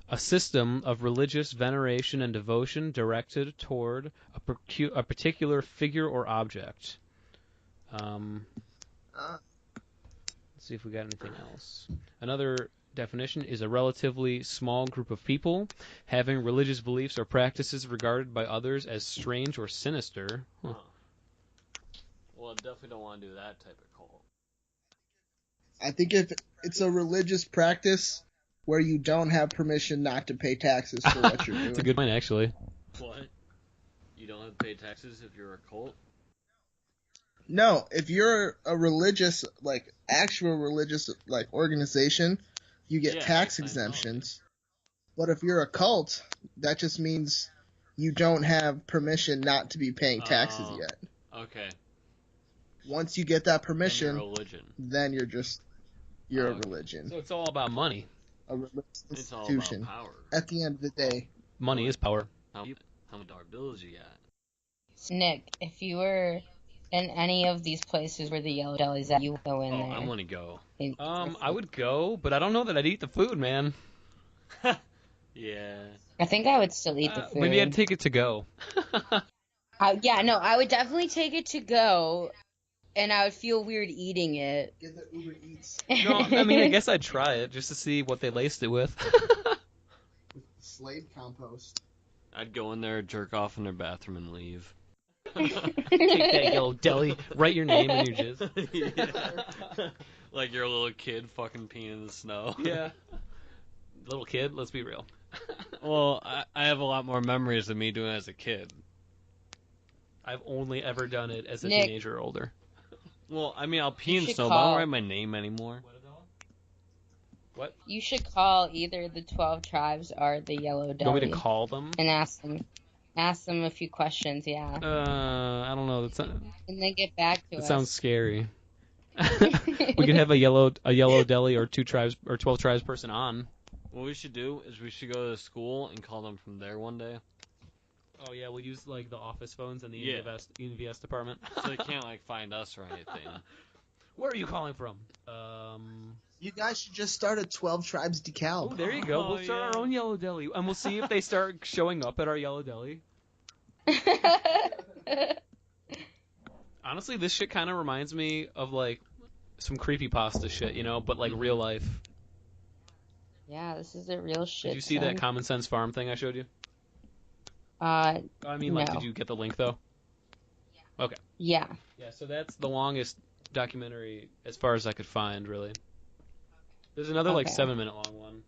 Speaker 3: A system of religious veneration and devotion directed toward a particular figure or object. Let's see if we got anything else. Another definition is a relatively small group of people having religious beliefs or practices regarded by others as strange or sinister. Huh.
Speaker 4: Well, I definitely don't want to do that type of cult.
Speaker 1: I think if it's a religious practice where you don't have permission not to pay taxes for what you're doing.
Speaker 3: It's a good point, actually.
Speaker 4: What? You don't have to pay taxes if you're a cult?
Speaker 1: No, if you're a religious, actual religious, organization, you get tax exemptions. But if you're a cult, that just means you don't have permission not to be paying taxes yet.
Speaker 4: Okay.
Speaker 1: Once you get that
Speaker 4: Then
Speaker 1: permission,
Speaker 4: you're a religion.
Speaker 1: then you're a religion.
Speaker 3: So it's all about money.
Speaker 1: A religious
Speaker 4: It's all
Speaker 1: institution.
Speaker 4: about power.
Speaker 1: At the end of the day.
Speaker 3: Money is power.
Speaker 4: How many dollar bills you got?
Speaker 2: Nick, if you were in any of these places where the yellow deli's at, you go in there.
Speaker 4: I want to go.
Speaker 3: I would go, but I don't know that I'd eat the food, man.
Speaker 4: Yeah.
Speaker 2: I think I would still eat the food.
Speaker 3: Maybe I'd take it to go.
Speaker 2: I would definitely take it to go, and I would feel weird eating it.
Speaker 1: Get the Uber Eats
Speaker 3: No, I mean, I guess I'd try it just to see what they laced it with.
Speaker 1: with Slade compost.
Speaker 4: I'd go in there, jerk off in their bathroom, and leave.
Speaker 3: Take that yellow deli, write your name in your jizz.
Speaker 4: Yeah. Like you're a little kid fucking peeing in the snow.
Speaker 3: Yeah. Little kid, let's be real.
Speaker 4: Well, I have a lot more memories of me doing it as a kid.
Speaker 3: I've only ever done it as a
Speaker 2: Nick.
Speaker 3: teenager or older.
Speaker 4: Well, I mean, I'll pee
Speaker 2: You
Speaker 4: in
Speaker 2: should
Speaker 4: snow, but I
Speaker 2: call.
Speaker 4: don't write my name anymore.
Speaker 3: What?
Speaker 2: You should call either the 12 tribes or the Yellow
Speaker 3: You
Speaker 2: Deli
Speaker 3: want me to call them?
Speaker 2: and ask them a few questions, yeah,
Speaker 3: I don't know.
Speaker 2: and then get back to
Speaker 3: That
Speaker 2: us.
Speaker 3: sounds scary. We could have a yellow deli or 2 tribes or 12 tribes person on.
Speaker 4: What we should do is we should go to school and call them from there one day.
Speaker 3: Oh yeah, we'll use like the office phones in the
Speaker 4: Yeah.
Speaker 3: UNVS department.
Speaker 4: So they can't like find us or anything.
Speaker 3: Where are you calling from?
Speaker 1: You guys should just start a 12 Tribes decal.
Speaker 3: Oh, there you go.
Speaker 4: Oh,
Speaker 3: We'll start
Speaker 4: yeah.
Speaker 3: our own yellow deli, and we'll see if they start showing up at our yellow deli. Honestly, this shit kind of reminds me of like some creepypasta shit, you know, but like real life.
Speaker 2: Yeah, this is a real shit.
Speaker 3: Did you see that Common Sense Farm thing I showed you?
Speaker 2: I
Speaker 3: mean, like,
Speaker 2: No.
Speaker 3: did you get the link though?
Speaker 2: yeah.
Speaker 3: Yeah, so that's the longest documentary as far as I could find, really. There's another like
Speaker 2: Okay.
Speaker 3: 7-minute long one.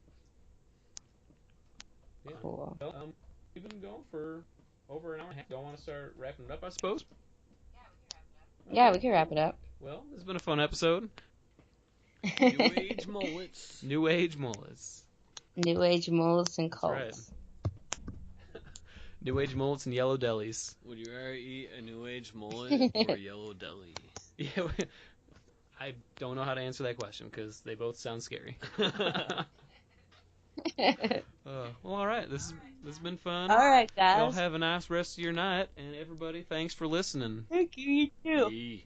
Speaker 3: Yeah.
Speaker 2: Cool.
Speaker 3: Well, we've been going for over an hour and a half. Don't want to start wrapping it up, I suppose.
Speaker 2: Yeah, we can wrap it up.
Speaker 3: Well, this has been a fun episode.
Speaker 4: New age mullets.
Speaker 3: New Age Mullets.
Speaker 2: New Age mullets and
Speaker 3: That's
Speaker 2: cults.
Speaker 3: right. New Age Mullets and Yellow Delis.
Speaker 4: Would you rather eat a new age mullet or a yellow deli?
Speaker 3: Yeah, I don't know how to answer that question because they both sound scary. Well, all right. This has been fun.
Speaker 2: All right,
Speaker 3: Y'all
Speaker 2: guys.
Speaker 3: have a nice rest of your night, and everybody, thanks for listening.
Speaker 2: Thank you. You too.
Speaker 4: Yee.